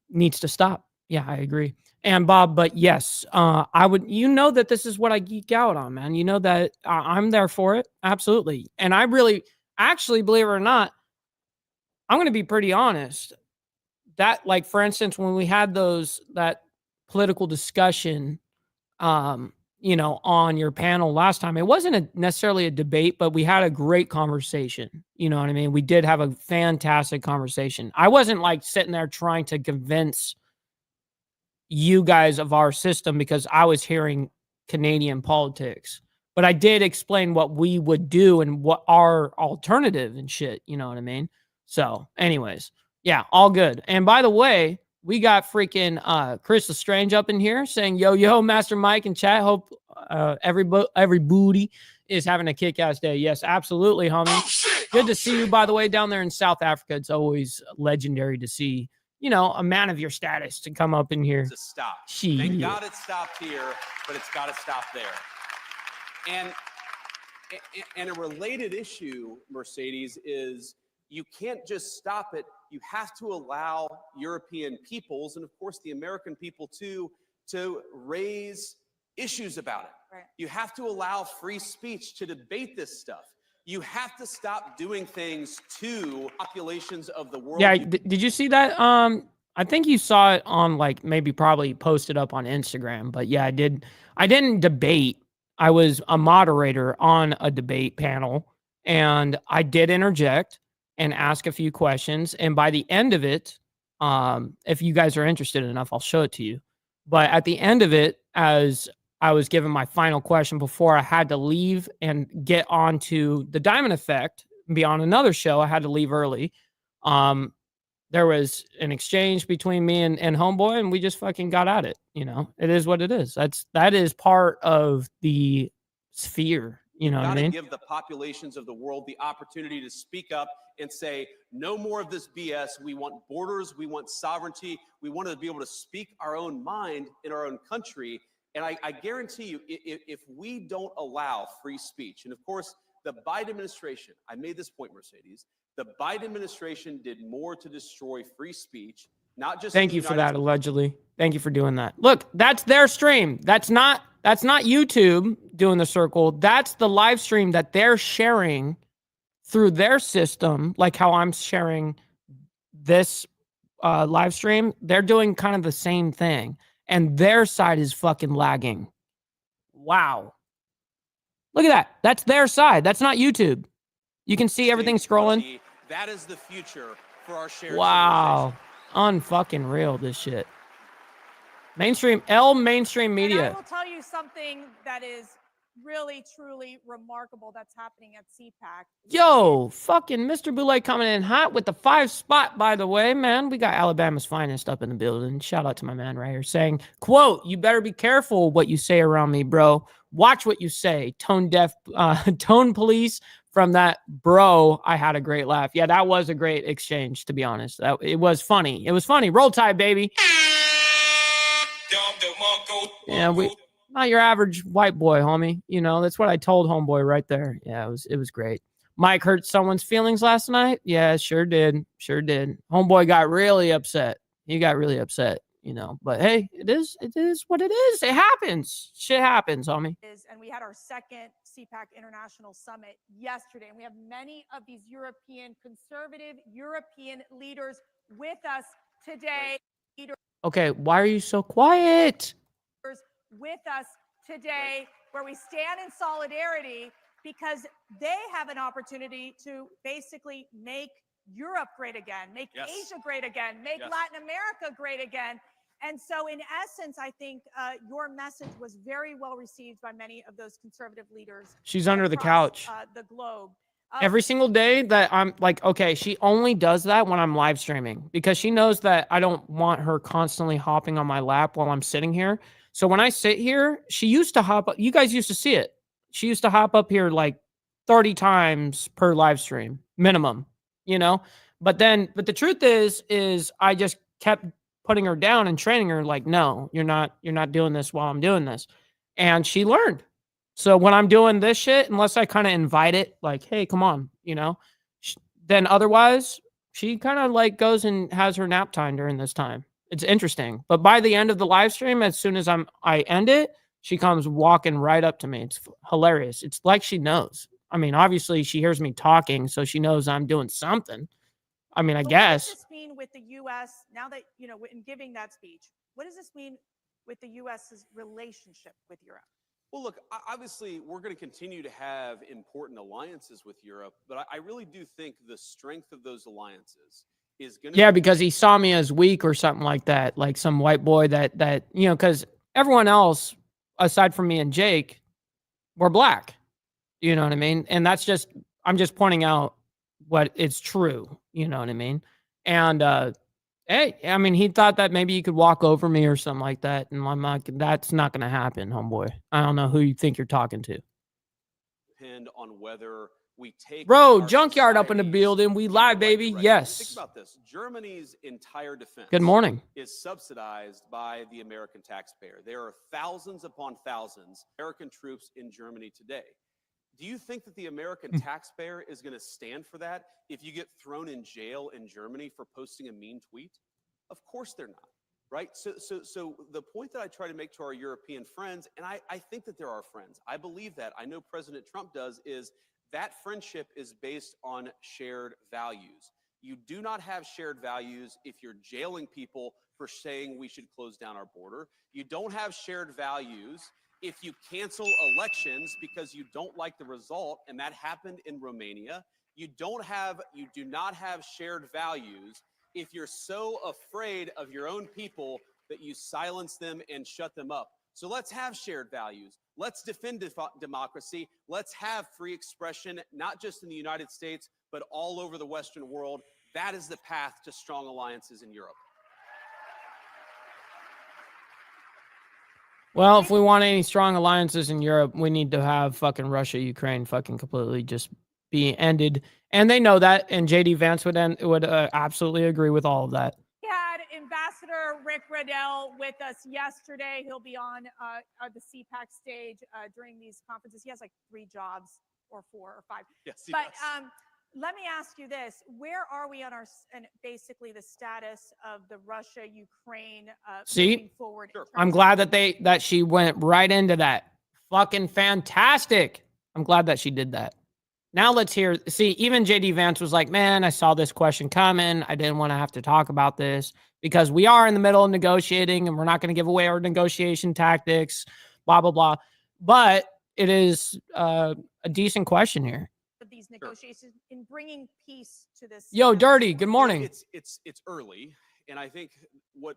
needs to stop. Yeah, I agree. And Bob, but yes, I would. You know that this is what I geek out on, man. You know that I'm there for it, absolutely. And I really, actually, believe it or not, I'm going to be pretty honest. That, like, for instance, when we had that political discussion, on your panel last time, it wasn't necessarily a debate, but we had a great conversation. You know what I mean? We did have a fantastic conversation. I wasn't like sitting there trying to convince you guys of our system because I was hearing Canadian politics, but I did explain what we would do and what our alternative and shit. You know what I mean? So anyways, yeah, all good. And by the way, we got freaking Chris Lestrange up in here saying, yo, Master Mike and chat. Hope every booty is having a kick-ass day. Yes, absolutely, homie. Good to see you, by the way, down there in South Africa. It's always legendary to see, a man of your status to come up in here. To stop. Thank God it stopped here, but it's got to stop there. And a related issue, Mercedes, is you can't just stop it. You have to allow European peoples, and of course the American people too, to raise issues about it. Right. You have to allow free speech to debate this stuff. You have to stop doing things to populations of the world. Yeah, did you see that? I think you saw it on probably posted up on Instagram, but yeah, I did. I didn't debate. I was a moderator on a debate panel, and I did interject and ask a few questions. And by the end of it, if you guys are interested enough, I'll show it to you. But at the end of it, as I was given my final question before I had to leave and get on to the Diamond Effect and be on another show, I had to leave early. There was an exchange between me and Homeboy, and we just fucking got at it. It is what it is. That is part of the sphere. You know what I mean? Give the populations of the world the opportunity to speak up and say, no more of this BS. We want borders. We want sovereignty. We want to be able to speak our own mind in our own country. And I guarantee you, if we don't allow free speech, and of course, the Biden administration, I made this point, Mercedes, the Biden administration did more to destroy free speech, not just. Thank you for that, allegedly. Thank you for doing that. Look, that's their stream. That's not YouTube doing the circle. That's the live stream that they're sharing through their system, like how I'm sharing this live stream. They're doing kind of the same thing, and their side is fucking lagging. Wow. Look at that. That's their side. That's not YouTube. You can see everything scrolling. That is the future for our shared. Wow. Unfucking real, this shit. Mainstream media. And I will tell you something that is really, truly remarkable that's happening at CPAC. Yo, fucking Mr. Boulay coming in hot with the 5 spot, by the way, man. We got Alabama's finest up in the building. Shout out to my man right here saying, quote, you better be careful what you say around me, bro. Watch what you say. Tone police from that bro. I had a great laugh. Yeah, that was a great exchange, to be honest. It was funny. It was funny. Roll Tide, baby. Yeah, not your average white boy, homie. That's what I told Homeboy right there. Yeah, it was great. Mike hurt someone's feelings last night. Yeah, sure did. Homeboy got really upset. He got really upset, But hey, it is what it is. It happens. Shit happens, homie. And we had our second CPAC International Summit yesterday, and we have many of these conservative European leaders with us today. Okay, why are you so quiet? With us today, where we stand in solidarity because they have an opportunity to basically make Europe great again, make Asia great again, make Latin America great again. And so in essence, I think your message was very well received by many of those conservative leaders. She's under the couch. The globe. Every single day that I'm like, okay, she only does that when I'm live streaming because she knows that I don't want her constantly hopping on my lap while I'm sitting here. So when I sit here, she used to hop up. You guys used to see it. She used to hop up here like 30 times per live stream, minimum. you know. But the truth is I just kept putting her down and training her like, no, you're not doing this while I'm doing this. And she learned. So when I'm doing this shit, unless I kind of invite it, like, hey, come on, you know, then otherwise she kind of like goes and has her nap time during this time. It's interesting. But by the end of the live stream, as soon as I end it, she comes walking right up to me. It's hilarious. It's like she knows. I mean, obviously she hears me talking, so she knows I'm doing something. I mean, I guess. What does this mean with the U.S. now that, you know, in giving that speech? What does this mean with the U.S.'s relationship with Europe? Well, look, obviously, we're going to continue to have important alliances with Europe, but I really do think the strength of those alliances is going to Yeah, because he saw me as weak or something like that, like some white boy that you know, because everyone else, aside from me and Jake, were black. You know what I mean? And that's just, I'm just pointing out what it's true. You know what I mean? And hey, I mean, he thought that maybe you could walk over me or something like that. And I'm like, that's not going to happen, homeboy. I don't know who you think you're talking to. Depend on whether we take Bro, Junkyard up in the building. We live, baby. Yes. Think about this. Germany's entire defense Good morning. is subsidized by the American taxpayer. There are thousands upon thousands of American troops in Germany today. Do you think that the American taxpayer is going to stand for that if you get thrown in jail in Germany for posting a mean tweet? Of course they're not, right? So the point that I try to make to our European friends, and I think that they're our friends, I believe that, I know President Trump does, is that friendship is based on shared values. You do not have shared values if you're jailing people for saying we should close down our border. You don't have shared values if you cancel elections because you don't like the result, and that happened in Romania. You do not have shared values if you're so afraid of your own people that you silence them and shut them up. So let's have shared values. Let's defend democracy. Let's have free expression, not just in the United States, but all over the Western world. That is the path to strong alliances in Europe. Well, if we want any strong alliances in Europe, we need to have fucking Russia, Ukraine fucking completely just be ended. And they know that. And JD Vance would absolutely agree with all of that. We had Ambassador Rick Riddell with us yesterday. He'll be on the CPAC stage during these conferences. He has like 3 jobs or 4 or 5. Yes, he but does. let me ask you this. Where are we on and basically the status of the Russia-Ukraine moving forward? Sure. I'm glad that she went right into that. Fucking fantastic. I'm glad that she did that. Now let's hear, even JD Vance was like, man, I saw this question coming. I didn't want to have to talk about this because we are in the middle of negotiating and we're not going to give away our negotiation tactics, blah, blah, blah. But it is a decent question here. These negotiations in bringing peace to this. Yo, Dirty, good morning. It's early. And I think what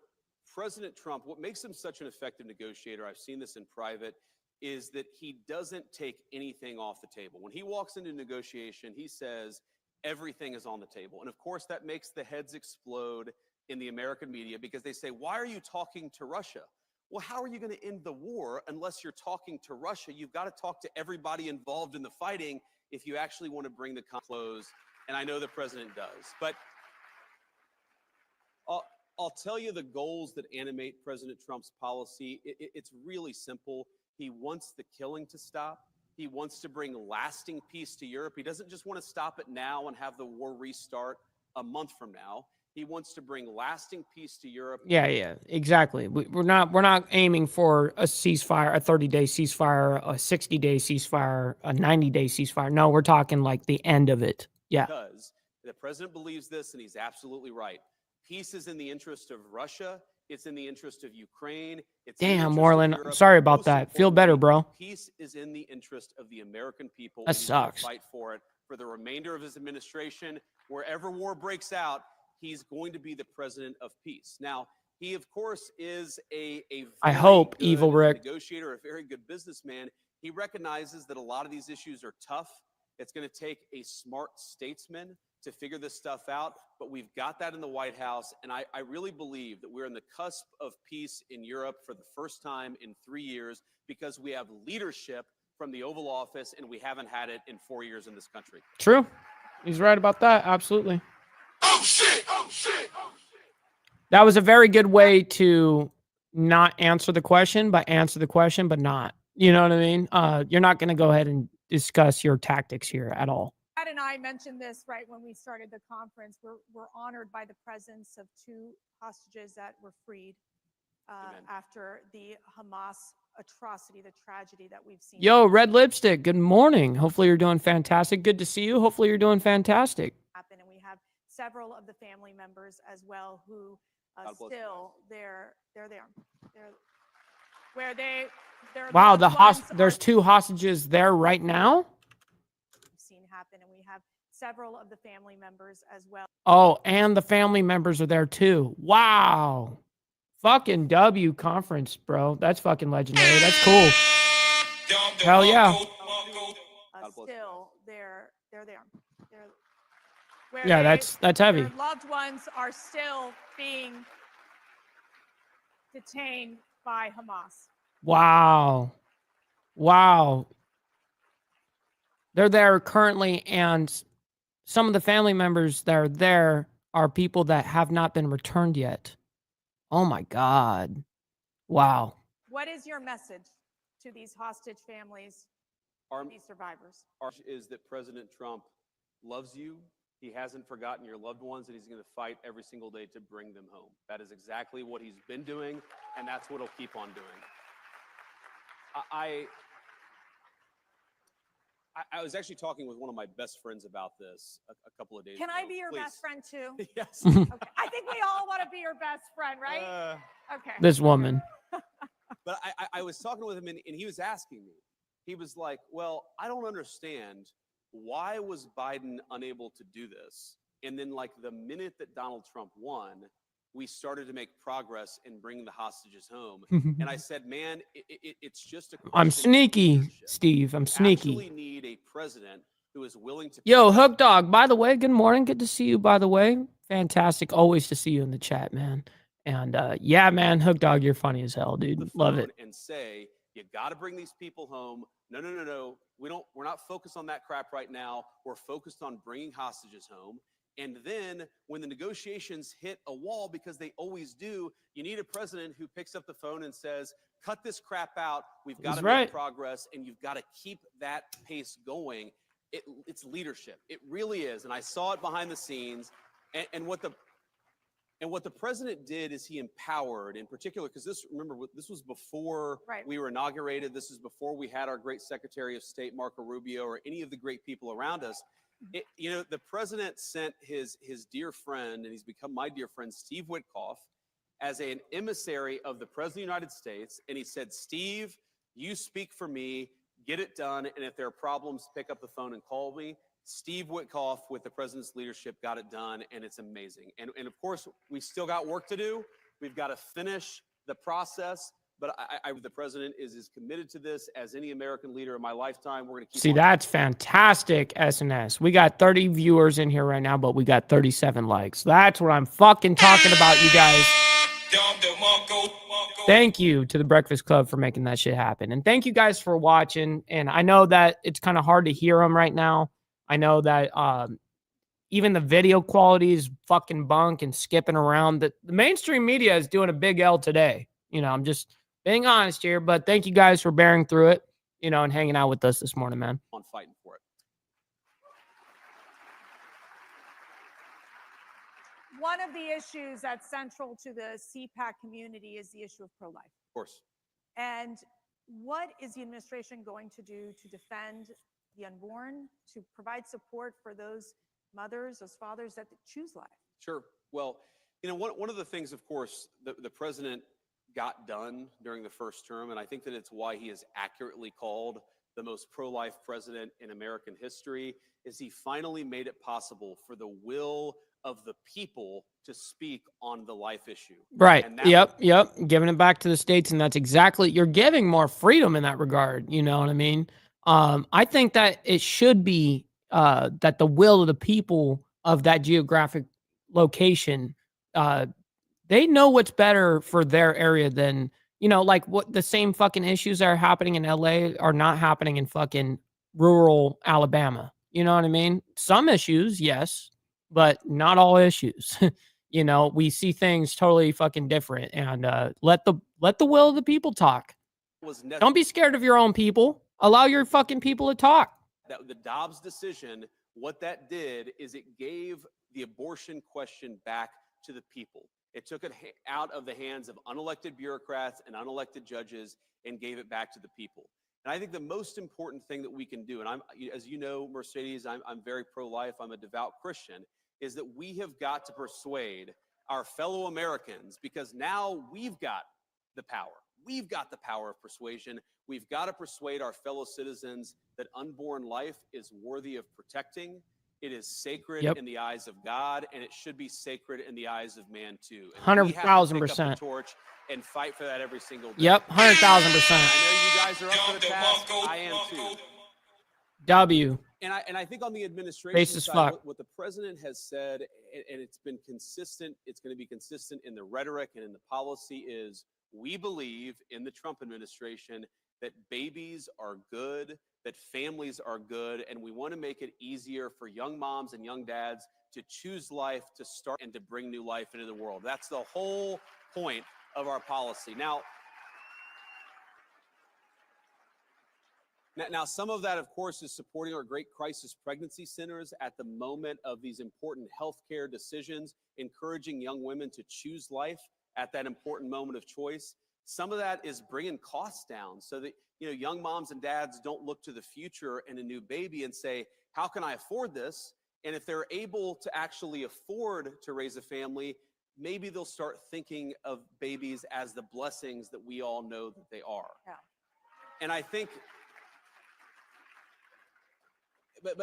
President Trump, what makes him such an effective negotiator, I've seen this in private, is that he doesn't take anything off the table. When he walks into negotiation, he says everything is on the table. And of course, that makes the heads explode in the American media because they say, why are you talking to Russia? Well, how are you going to end the war unless you're talking to Russia? You've got to talk to everybody involved in the fighting if you actually want to bring the close. And I know the president does. But I'll tell you the goals that animate President Trump's policy. It's really simple. He wants the killing to stop. He wants to bring lasting peace to Europe. He doesn't just want to stop it now and have the war restart a month from now. He wants to bring lasting peace to Europe. Yeah, exactly. We're not aiming for a ceasefire, a 30-day ceasefire, a 60-day ceasefire, a 90-day ceasefire. No, we're talking like the end of it. Yeah. Because the president believes this, and he's absolutely right. Peace is in the interest of Russia. It's in the interest of Ukraine. Damn, Moreland. I'm sorry about that. Feel better, bro. Peace is in the interest of the American people. That sucks. Fight for it for the remainder of his administration. Wherever war breaks out, he's going to be the president of peace. Now, he, of course, is a I hope, Evil Rick, negotiator, a very good businessman. He recognizes that a lot of these issues are tough. It's going to take a smart statesman to figure this stuff out, but we've got that in the White House, and I really believe that we're in the cusp of peace in Europe for the first time in 3 years because we have leadership from the Oval Office, and we haven't had it in 4 years in this country. True. He's right about that. Absolutely. Oh shit! Oh shit! Oh shit! That was a very good way to not answer the question, but answer the question, but not. You know what I mean? You're not going to go ahead and discuss your tactics here at all. Ed and I mentioned this right when we started the conference. We're honored by the presence of 2 hostages that were freed after the Hamas atrocity, the tragedy that we've seen. Yo, Red Lipstick, good morning. Hopefully you're doing fantastic. Good to see you. Hopefully you're doing fantastic. Happen, and we have several of the family members as well who still they're there. Where their Wow, loved ones there's are 2 hostages there right now. seen happen, and we have several of the family members as well. Oh, and the family members are there too. Wow. Fucking W conference, bro. That's fucking legendary. That's cool. Hell yeah. Still they're there. Where Yeah, that's heavy. Their loved ones are still being detained by Hamas. Wow. Wow. They're there currently, and some of the family members that are there are people that have not been returned yet. Oh my God. Wow. What is your message to these hostage families, these survivors? Is that President Trump loves you. He hasn't forgotten your loved ones, and he's going to fight every single day to bring them home. That is exactly what he's been doing, and that's what he'll keep on doing. I was actually talking with one of my best friends about this a couple of days ago. Can I be your Please. best friend too? Yes. Okay. I think we all want to be your best friend, right? Okay. This woman. But I was talking with him, and he was asking me. He was like, well, I don't understand. Why was Biden unable to do this? And then, like, the minute that Donald Trump won, we started to make progress in bringing the hostages home. And I said, man, it's just a question I'm of sneaky, leadership. Steve. I'm We sneaky. actually need a president who is willing to. Yo, Hook Dog, by the way, good morning. Good to see you, by the way. Fantastic. Always to see you in the chat, man. And yeah, man, Hook Dog, you're funny as hell, dude. Love it. And say, you got to bring these people home. No. We're not focused on that crap right now. We're focused on bringing hostages home. And then when the negotiations hit a wall, because they always do, you need a president who picks up the phone and says, cut this crap out. We've got to make progress, and you've got to keep that pace going. It's leadership. It really is. And I saw it behind the scenes. And what the president did is he empowered, in particular, because this was before we were inaugurated. This is before we had our great Secretary of State, Marco Rubio, or any of the great people around us. The president sent his dear friend, and he's become my dear friend, Steve Witkoff, as an emissary of the President of the United States. And he said, Steve, you speak for me, get it done. And if there are problems, pick up the phone and call me. Steve Witkoff, with the president's leadership, got it done, and it's amazing. And of course, we still got work to do. We've got to finish the process. But the president is as committed to this as any American leader in my lifetime. We're going to keep. See, that's fantastic, SNS. We got 30 viewers in here right now, but we got 37 likes. That's what I'm fucking talking about, you guys. Thank you to the Breakfast Club for making that shit happen. And thank you guys for watching. And I know that it's kind of hard to hear them right now. I know that even the video quality is fucking bunk and skipping around. The mainstream media is doing a big L today. I'm just being honest here, but thank you guys for bearing through it, and hanging out with us this morning, man. On fighting for it. One of the issues that's central to the CPAC community is the issue of pro-life. Of course. And what is the administration going to do to defend the unborn, to provide support for those mothers, those fathers that choose life? Sure. Well, one of the things, of course, the president got done during the first term, and I think that it's why he is accurately called the most pro-life president in American history, is he finally made it possible for the will of the people to speak on the life issue. Right. Yep. Giving it back to the states, and that's exactly, you're giving more freedom in that regard. You know what I mean? I think that it should be that the will of the people of that geographic location, they know what's better for their area than, like what the same fucking issues that are happening in LA are not happening in fucking rural Alabama. You know what I mean? Some issues, yes, but not all issues. You know, we see things totally fucking different, and let the will of the people talk. Don't be scared of your own people. Allow your fucking people to talk. That the Dobbs decision, what that did is it gave the abortion question back to the people. It took it out of the hands of unelected bureaucrats and unelected judges and gave it back to the people. And I think the most important thing that we can do, and I'm, as you know, Mercedes, I'm very pro-life, I'm a devout Christian, is that we have got to persuade our fellow Americans, because now we've got the power. We've got the power of persuasion. We've got to persuade our fellow citizens that unborn life is worthy of protecting. It is sacred in the eyes of God, and it should be sacred in the eyes of man too. 100,000%. Torch and fight for that every single day. Yep, 100,000%. I know you guys are up for the task. I am too. W. And I think on the administration side, what the president has said, and it's been consistent, it's going to be consistent in the rhetoric and in the policy, is we believe in the Trump administration that babies are good, that families are good, and we want to make it easier for young moms and young dads to choose life, to start and to bring new life into the world. That's the whole point of our policy. Now, some of that, of course, is supporting our great crisis pregnancy centers at the moment of these important healthcare decisions, encouraging young women to choose life at that important moment of choice. Some of that is bringing costs down so that, you know, young moms and dads don't look to the future and a new baby and say, how can I afford this? And if they're able to actually afford to raise a family, maybe they'll start thinking of babies as the blessings that we all know that they are. Yeah. And I think, but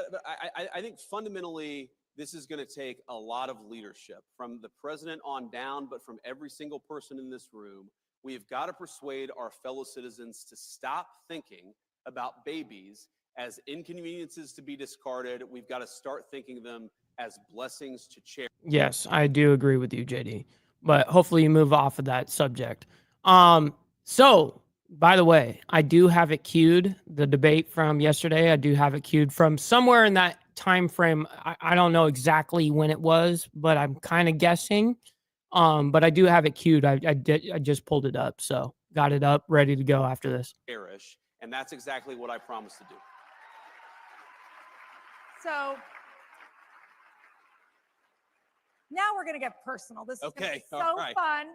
I think fundamentally, this is going to take a lot of leadership from the president on down, but from every single person in this room. We've got to persuade our fellow citizens to stop thinking about babies as inconveniences to be discarded. We've got to start thinking of them as blessings to cherish. Yes, I do agree with you, JD. But hopefully you move off of that subject. So, by the way, I do have it queued, the debate from yesterday. I do have it queued from somewhere in that time frame. I don't know exactly when it was, but I'm kind of guessing. But I do have it queued. I just pulled it up, so got it up, ready to go after this. And that's exactly what I promised to do. So now we're going to get personal. This is gonna be so fun.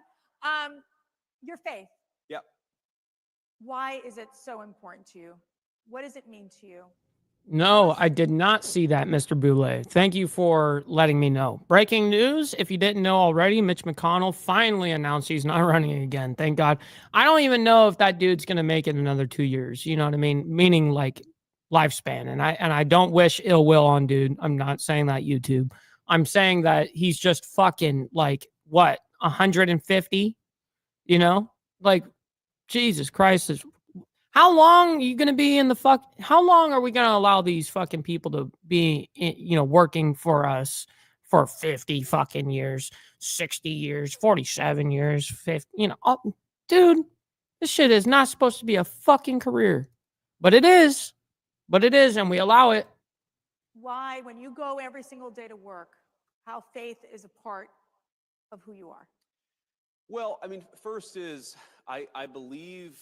Your faith. Yep. Why is it so important to you? What does it mean to you? No, I did not see that, Mr. Boulay. Thank you for letting me know. Breaking news, if you didn't know already, Mitch McConnell finally announced he's not running again. Thank God. I don't even know if that dude's going to make it another 2 years. You know what I mean? Meaning like lifespan. And I don't wish ill will on dude. I'm not saying that, YouTube. I'm saying that he's just fucking like, what, 150? You know? Like, Jesus Christ. How long are you going to be in the fuck? How long are we going to allow these fucking people to be, you know, working for us for 50 fucking years, 60 years, 47 years, 50, you know, dude, this shit is not supposed to be a fucking career, but it is, and we allow it. Why, when you go every single day to work, how faith is a part of who you are? Well, I mean, first is I believe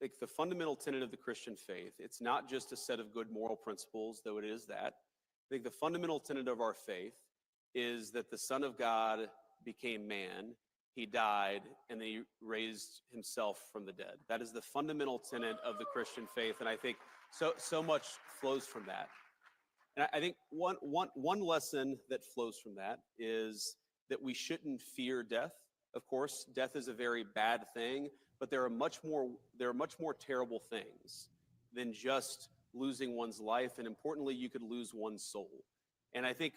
like the fundamental tenet of the Christian faith, it's not just a set of good moral principles, though it is that. I think the fundamental tenet of our faith is that the Son of God became man, he died, and then he raised himself from the dead. That is the fundamental tenet of the Christian faith, and I think so much flows from that. And I think one lesson that flows from that is that we shouldn't fear death. Of course, death is a very bad thing, but there are much more terrible things than just losing one's life, and importantly, you could lose one's soul. And I think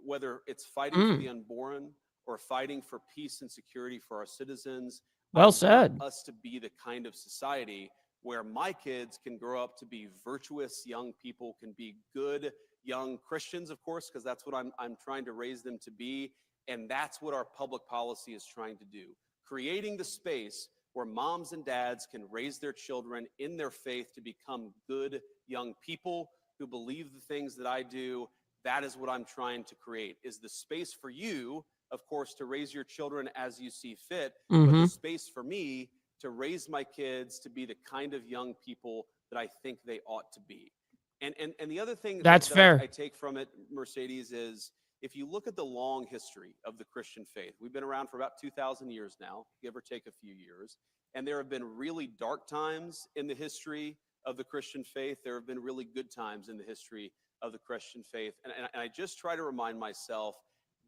whether it's fighting for the unborn or fighting for peace and security for our citizens, well said. Us to be the kind of society where my kids can grow up to be virtuous young people, can be good young Christians, of course, because that's what I'm trying to raise them to be, and that's what our public policy is trying to do, creating the space where moms and dads can raise their children in their faith to become good young people who believe the things that I do, that is what I'm trying to create, is the space for you, of course, to raise your children as you see fit, but the space for me to raise my kids to be the kind of young people that I think they ought to be. And the other thing That's fair. I take from it, Mercedes, is if you look at the long history of the Christian faith, we've been around for about 2,000 years now, give or take a few years. And there have been really dark times in the history of the Christian faith. There have been really good times in the history of the Christian faith. And I just try to remind myself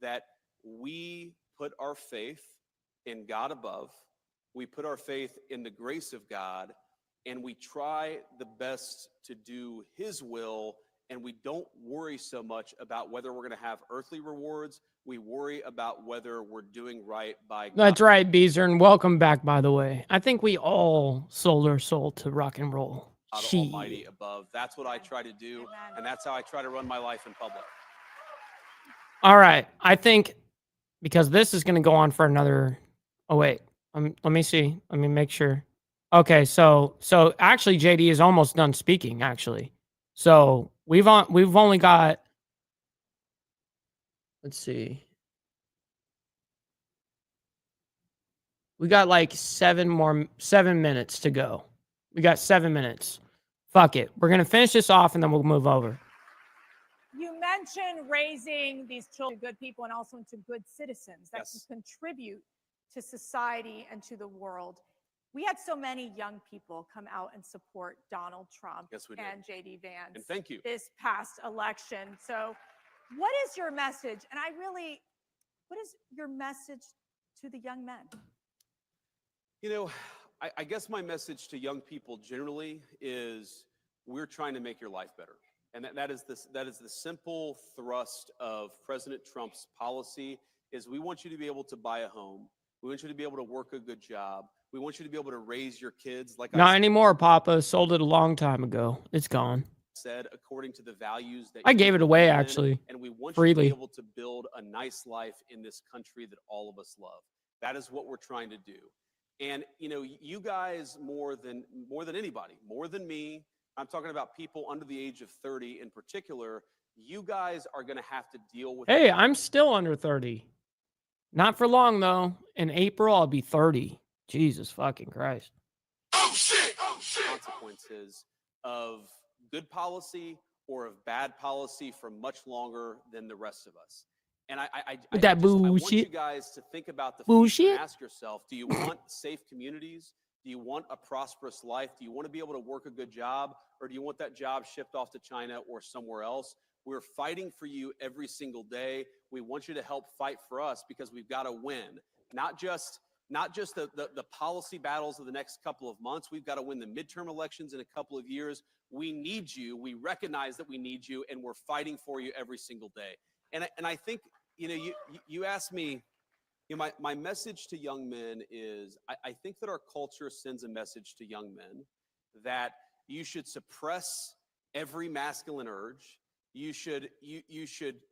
that we put our faith in God above. We put our faith in the grace of God, and we try the best to do his will, and we don't worry so much about whether we're going to have earthly rewards. We worry about whether we're doing right by God. That's right, Beezer, and welcome back, by the way. I think we all sold our soul to rock and roll. God Almighty above. That's what I try to do, and that's how I try to run my life in public. All right. I think because this is going to go on for another... Oh, wait. Let me see. Let me make sure. Okay, so actually JD is almost done speaking, actually. So we've only got... Let's see. We got like 7 minutes to go. We got 7 minutes. Fuck it. We're going to finish this off and then we'll move over. You mentioned raising these children good people and also into good citizens that Yes. can contribute to society and to the world. We had so many young people come out and support Donald Trump Yes, we did. and JD Vance And thank you. this past election. So what is your message? And what is your message to the young men? You know, I guess my message to young people generally is we're trying to make your life better. And that is the simple thrust of President Trump's policy is we want you to be able to buy a home. We want you to be able to work a good job. We want you to be able to raise your kids like Not anymore, Papa. Sold it a long time ago. It's gone. said, according to the values that I you gave it away, believe in, actually, and we want freely. you to be able to build a nice life in this country that all of us love. That is what we're trying to do. And you know, you guys more than anybody, more than me, I'm talking about people under the age of 30 in particular, you guys are going to have to deal with Hey, I'm still under 30. Not for long, though. In April, I'll be 30. Jesus fucking Christ. consequences of good policy or of bad policy for much longer than the rest of us. And I want you guys to think about the future and ask yourself, do you want safe communities? Do you want a prosperous life? Do you want to be able to work a good job? Or do you want that job shipped off to China or somewhere else? We're fighting for you every single day. We want you to help fight for us because we've got to win. Not just the policy battles of the next couple of months. We've got to win the midterm elections in a couple of years. We need you. We recognize that we need you, and we're fighting for you every single day. And I think, you know, you asked me, you know, my message to young men is I think that our culture sends a message to young men that you should suppress every masculine urge. You should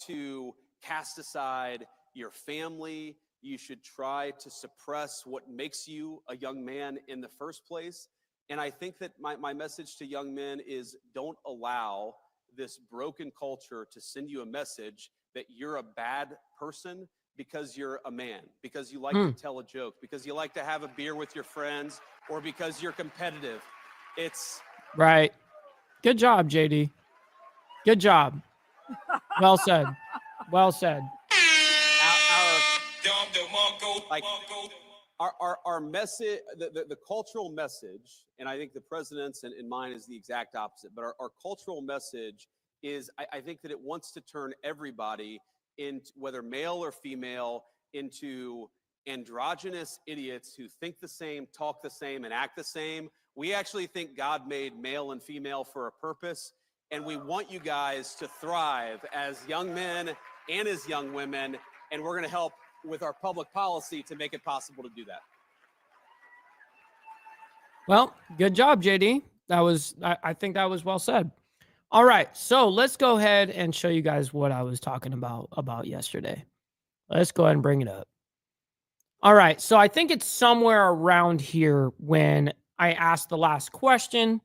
to cast aside your family. You should try to suppress what makes you a young man in the first place. And I think that my message to young men is don't allow this broken culture to send you a message that you're a bad person because you're a man, because you like to tell a joke, because you like to have a beer with your friends, or because you're competitive. It's right. Good job, JD. Good job. Well said. Well said. Our message, the cultural message, and I think the president's and mine is the exact opposite, but our cultural message is I think that it wants to turn everybody, into whether male or female, into androgynous idiots who think the same, talk the same, and act the same. We actually think God made male and female for a purpose, and we want you guys to thrive as young men and as young women, and we're going to help with our public policy to make it possible to do that. Well, good job, JD. I think that was well said. All right, so let's go ahead and show you guys what I was talking about yesterday. Let's go ahead and bring it up. All right, so I think it's somewhere around here when I asked the last question.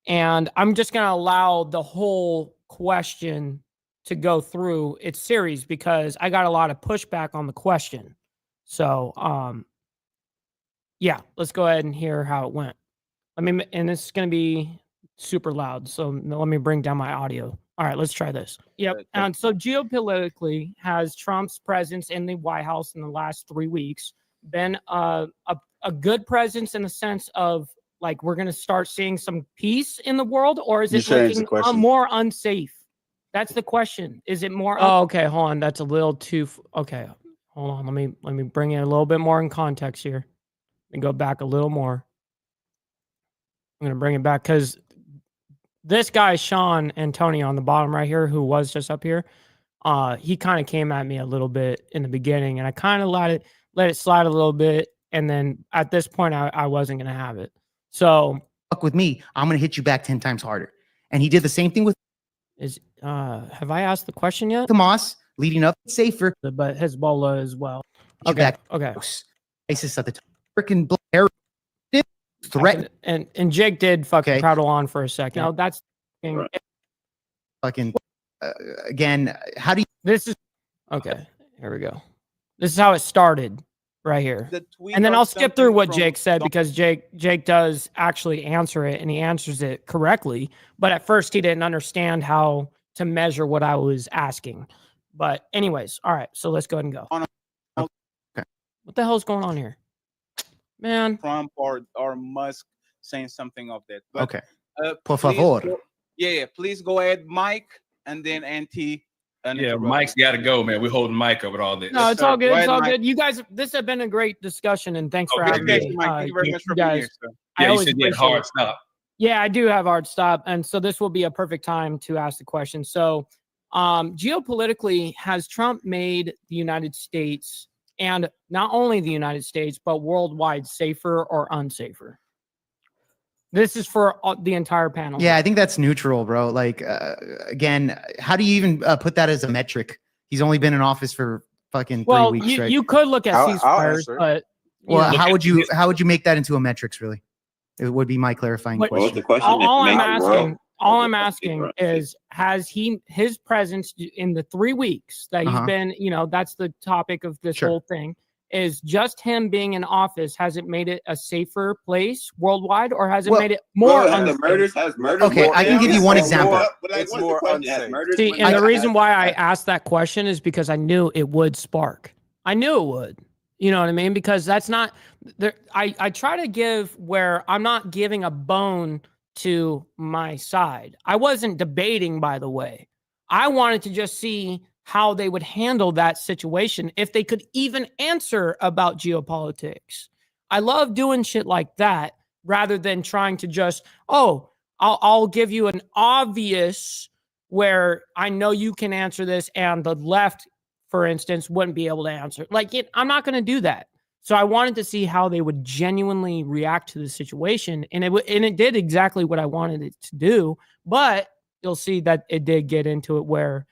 And I'm just going to allow the whole question to go through its series because I got a lot of pushback on the question. So, yeah, let's go ahead and hear how it went. And this is going to be super loud. So let me bring down my audio. All right, let's try this. Yep. And so geopolitically, has Trump's presence in the White House in the last 3 weeks been a good presence in the sense of like we're going to start seeing some peace in the world, or is it looking more unsafe? That's the question. Is it more? Oh, okay. Hold on. That's a little too. Okay. Hold on. Let me bring it a little bit more in context here and go back a little more. I'm going to bring it back because this guy, Sean Antonio on the bottom right here, who was just up here, he kind of came at me a little bit in the beginning, and I kind of let it slide a little bit. And then at this point, I wasn't going to have it. So fuck with me, I'm going to hit you back 10 times harder. And he did the same thing with have I asked the question yet? Hamas leading up safer, But Hezbollah as well. Okay. ISIS at the top. Freaking Blair threat. And Jake did fucking prattle on for a second. No, that's fucking again. How do you? This is okay. Here we go. This is how it started right here. And then I'll skip through what Jake said because Jake does actually answer it and he answers it correctly. But at first he didn't understand how to measure what I was asking. But anyways, all right. So let's go ahead and go. Okay. What the hell is going on here? Man. Trump or Musk saying something of that. But, okay. Por favor. Please go ahead, Mike, and then Auntie. Yeah, Mike's got to go, man. We're holding Mike up with all this. No, it's all good. It's all good. You guys, this has been a great discussion, and thanks for having me. Mike, thank you very much for being here. Yeah, you said you had hard stop. Yeah, I do have hard stop, and so this will be a perfect time to ask the question. So, geopolitically, has Trump made the United States, and not only the United States, but worldwide, safer or unsafer? This is for the entire panel. Yeah, I think that's neutral, bro. Like, again, how do you even put that as a metric? He's only been in office for fucking 3 weeks, right? You could look at ceasefires, but how would you make that into a metrics? Really, it would be my clarifying question. The question? All I'm asking is, has his presence in the 3 weeks that he's been, that's the topic of this whole thing. Is just him being in office, has it made it a safer place worldwide, or has it made it more unsafe? Okay, I can give you one example. It's more unsafe. See, and the reason why I asked that question is because I knew it would spark. I knew it would. You know what I mean? Because that's not there. I try to give where I'm not giving a bone to my side. I wasn't debating, by the way. I wanted to just see how they would handle that situation if they could even answer about geopolitics. I love doing shit like that rather than trying to just, I'll give you an obvious where I know you can answer this and the left, for instance, wouldn't be able to answer. I'm not going to do that. So I wanted to see how they would genuinely react to the situation. And it did exactly what I wanted it to do. But you'll see that it did get into it where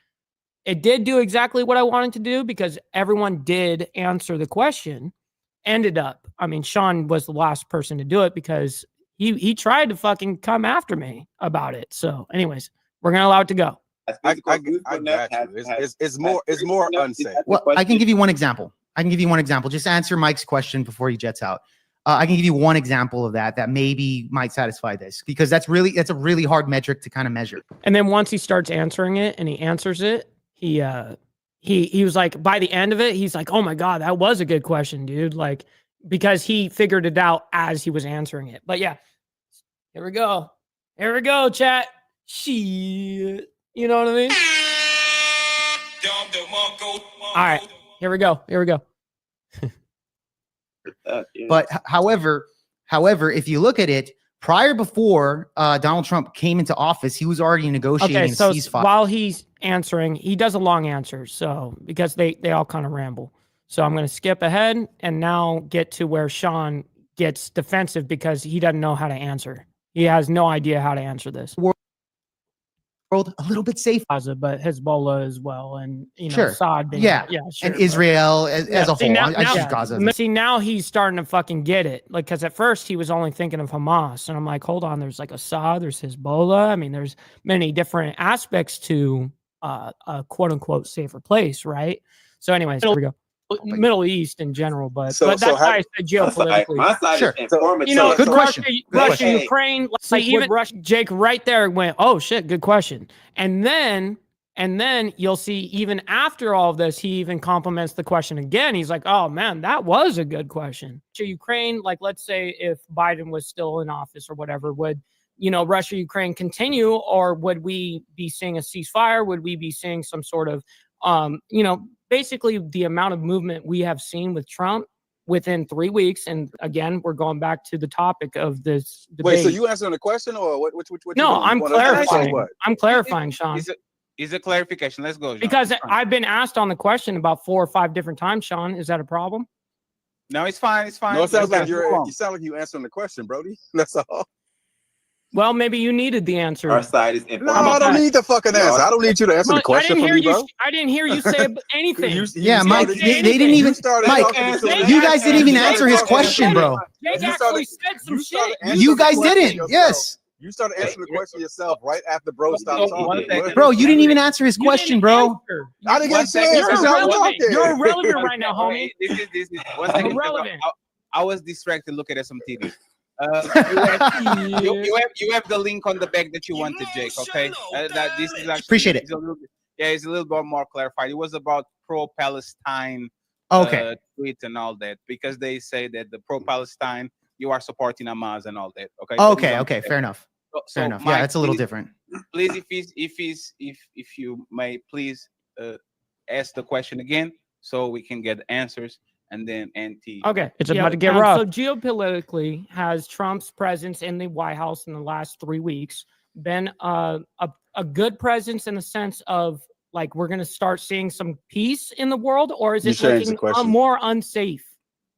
it did do exactly what I wanted to do because everyone did answer the question. Sean was the last person to do it because he tried to fucking come after me about it. So anyways, we're going to allow it to go. I got you. It's more unsafe. Well, I can give you one example. Just answer Mike's question before he jets out. I can give you one example of that maybe might satisfy this because that's a really hard metric to kind of measure. And then once he starts answering it and he answers it, he was like, by the end of it, he's like, oh my God, that was a good question, dude. Like, because he figured it out as he was answering it. But yeah, here we go, chat. Shit. You know what I mean? All right, here we go. But however, if you look at it, before Donald Trump came into office, he was already negotiating a ceasefire. While he's answering, he does a long answer. So because they all kind of ramble. So I'm going to skip ahead and now get to where Sean gets defensive because he doesn't know how to answer. He has no idea how to answer this. world a little bit safer. Gaza, but Hezbollah as well, and Sure. Assad. Being, Yeah. sure, And Israel as a see, whole. now- I now- choose Gaza. See, now he's starting to fucking get it. Like, because at first he was only thinking of Hamas, and I'm like, hold on, there's like Assad, there's Hezbollah. I mean, there's many different aspects to a quote unquote safer place, right? So, anyways, here we go. Middle East in general, but that's why I said geopolitically. My side Sure. is informative. Good question. Russia, Hey. Ukraine, like even Russia, Jake right there went, oh shit, good question. And then you'll see even after all of this, he even compliments the question again. He's like, oh man, that was a good question. To Ukraine, like let's say if Biden was still in office or whatever, would Russia, Ukraine continue, or would we be seeing a ceasefire? Would we be seeing some sort of basically the amount of movement we have seen with Trump within 3 weeks. And again, we're going back to the topic of this debate. Wait, so you answering the question or what? No, I'm clarifying. I'm clarifying, Sean. Is a clarification. Let's go, Sean. Because I've been asked on the question about 4 or 5 different times, Sean. Is that a problem? No, it's fine. It's fine. No, it sounds like you sound like you answering the question, Brody. That's all. Well, maybe you needed the answer. Our side is No, I don't need the fucking answer. I don't need you to answer the question for me, bro. I didn't hear you say anything. Yeah, Mike, they didn't even. Mike, you guys didn't even answer his question, bro. Jake actually said some shit. You guys didn't. Yes. You started answering the question yourself right after bro stopped talking. Bro, you didn't even answer his question, bro. I didn't get a chance. You're irrelevant right now, homie. This is one second. Irrelevant. I was distracted looking at some TV. You have the link on the back that you wanted, Jake. Okay, that this is actually Appreciate it. It's a little bit more clarified. It was about pro-Palestine tweet and all that, because they say that the pro-Palestine, you are supporting Hamas and all that. Okay. Fair enough. So Fair enough. Mike, Yeah, that's a little please, different. Please, if you may, please ask the question again so we can get answers. And then NT. Okay, it's about to get rough. So geopolitically, has Trump's presence in the White House in the last 3 weeks been a good presence in the sense of like we're going to start seeing some peace in the world, or is it looking more unsafe?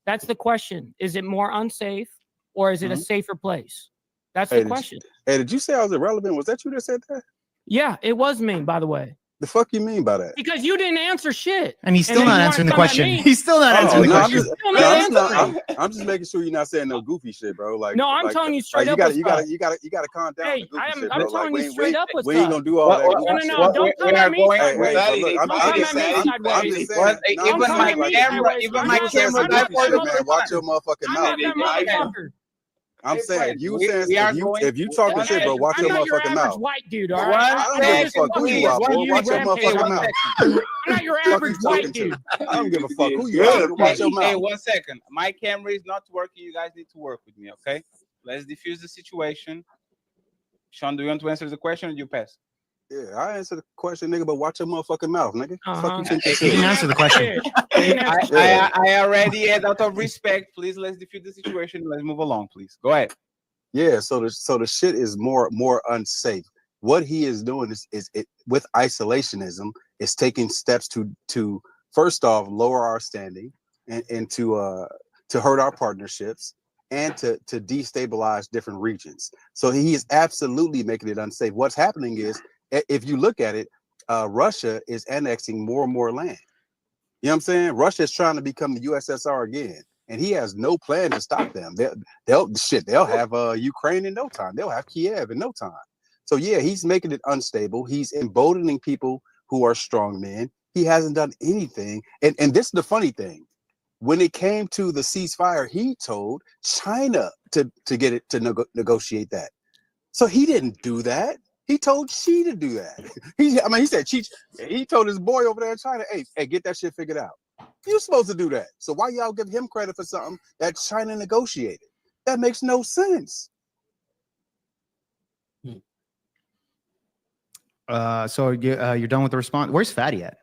That's the question. Is it more unsafe, or is it a safer place? That's the question. Did you say I was irrelevant? Was that you that said that? Yeah, it was me, by the way. The fuck you mean by that? Because you didn't answer shit. And he's still not answering the question. He's still not answering the question. I'm just making sure you're not saying no goofy shit, bro. Like, no, I'm telling you straight up. You gotta calm down. Hey, I'm telling you straight up. We ain't gonna do all that. No, don't come at me. Even my camera. Watch your motherfucking mouth. I'm saying if you talking shit, bro, watch your motherfucking mouth. White dude, all right? I don't give a fuck who you are, bro. Watch your motherfucking mouth. I'm not your average white dude. I don't give a fuck who you are. Watch your mouth. Hey, 1 second. My camera is not working. You guys need to work with me, okay? Let's diffuse the situation. Sean, do you want to answer the question or do you pass? Yeah, I answer the question, nigga, but watch your motherfucking mouth, nigga. Fuck you think He didn't answer the question. I already had, out of respect, please let's diffuse the situation. Let's move along, please. Go ahead. Yeah, so the shit is more unsafe. What he is doing is with isolationism is taking steps to first off lower our standing and to hurt our partnerships and to destabilize different regions. So he is absolutely making it unsafe. What's happening is, if you look at it, Russia is annexing more and more land. You know what I'm saying? Russia is trying to become the USSR again, and he has no plan to stop them. They'll have Ukraine in no time. They'll have Kiev in no time. So yeah, he's making it unstable. He's emboldening people who are strong men. He hasn't done anything. And this is the funny thing. When it came to the ceasefire, he told China to get it to negotiate that. So he didn't do that. He told Xi to do that. He said he told his boy over there in China, hey, get that shit figured out. You're supposed to do that. So why y'all give him credit for something that China negotiated? That makes no sense. So you're done with the response. Where's Fatty at?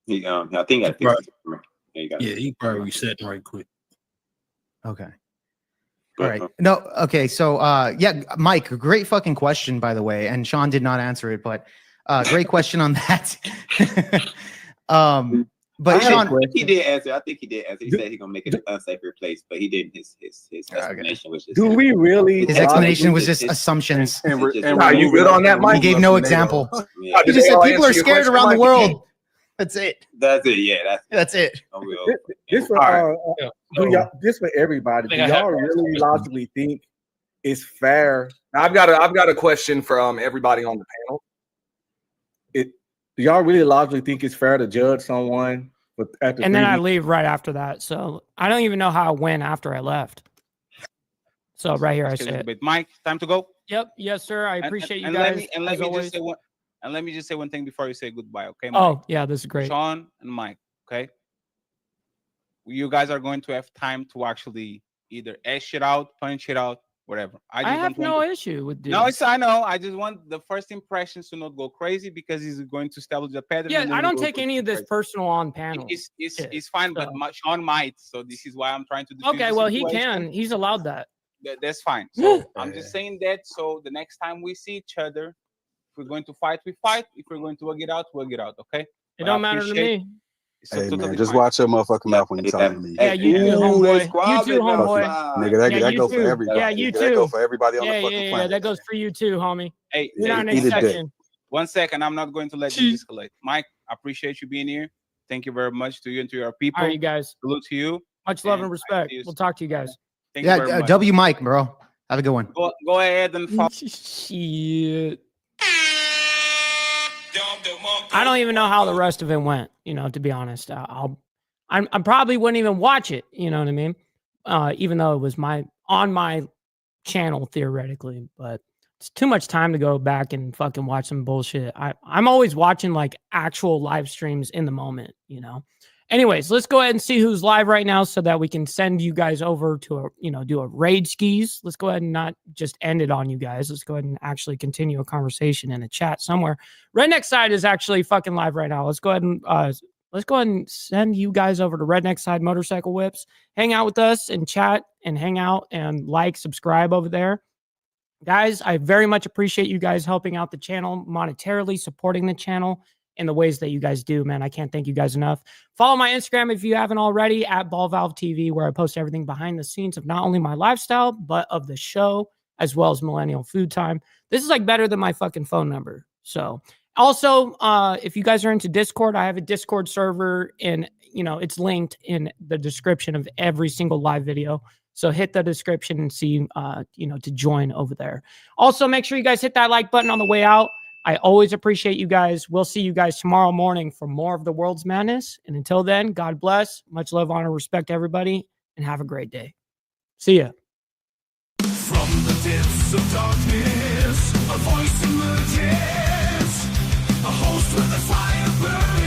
I think he probably resetting right quick. Okay. All right. No. Okay. So, yeah, Mike, great fucking question, by the way. And Sean did not answer it, but great question on that. But Sean, he did answer. I think he did answer. He said he's gonna make it an unsafer place, but he didn't. His explanation was just. Do we really? His explanation was just assumptions. And you good on that, Mike? He gave no example. Yeah. He just said people are scared around the world. That's it. That's it. Yeah, that's it. This for this for everybody. Do y'all really logically think it's fair? Now, I've got a question for everybody on the panel. Do y'all really logically think it's fair to judge someone? And then I leave right after that. So I don't even know how I went after I left. So right here I say it. Mike, time to go. Yep. Yes, sir. I appreciate you guys. guys. Let me just say one thing before you say goodbye, okay, Mike? Oh, yeah, this is great. Sean and Mike, okay? You guys are going to have time to actually either ash it out, punch it out, whatever. I have no issue with this. No, I know. I just want the first impressions to not go crazy because he's going to establish a pattern. Yeah, I don't take any of this personal on panel. It's fine, but Sean might. So this is why I'm trying to. Okay, well, he can. He's allowed that. That's fine. So I'm just saying that. So the next time we see each other, if we're going to fight, we fight. If we're going to work it out, we'll get out. Okay. It don't matter to me. Hey man, just watch your motherfucking mouth when you're talking to me. Yeah, you too, homeboy. You too, homeboy. Nigga, that goes for everybody. Yeah, you too. That goes for everybody on the fucking planet. Yeah, that goes for you too, homie. Hey, you're not an exception. 1 second, I'm not going to let you escalate. Mike, I appreciate you being here. Thank you very much to you and to your people. All right, you guys. Salute to you. Much love and respect. We'll talk to you guys. Thank you very much. W Mike, bro. Have a good one. Go ahead and follow. Shit. I don't even know how the rest of it went, to be honest. I probably wouldn't even watch it, you know what I mean? Even though it was on my channel theoretically, but it's too much time to go back and fucking watch some bullshit. I'm always watching like actual live streams in the moment, Anyways, let's go ahead and see who's live right now so that we can send you guys over to do a raid skis. Let's go ahead and not just end it on you guys. Let's go ahead and actually continue a conversation in a chat somewhere. Redneck Side is actually fucking live right now. Let's go ahead and send you guys over to Redneck Side Motorcycle Whips. Hang out with us and chat and hang out and subscribe over there. Guys, I very much appreciate you guys helping out the channel, monetarily supporting the channel in the ways that you guys do, man. I can't thank you guys enough. Follow my Instagram if you haven't already, at BallValveTV, where I post everything behind the scenes of not only my lifestyle, but of the show, as well as Millennial Food Time. This is better than my fucking phone number. So also, if you guys are into Discord, I have a Discord server and, it's linked in the description of every single live video. So hit the description and see, to join over there. Also, make sure you guys hit that like button on the way out. I always appreciate you guys. We'll see you guys tomorrow morning for more of the world's madness. And until then, God bless. Much love, honor, respect, everybody, and have a great day. See ya. From the depths of darkness, a voice emerges, a host with a fire burning.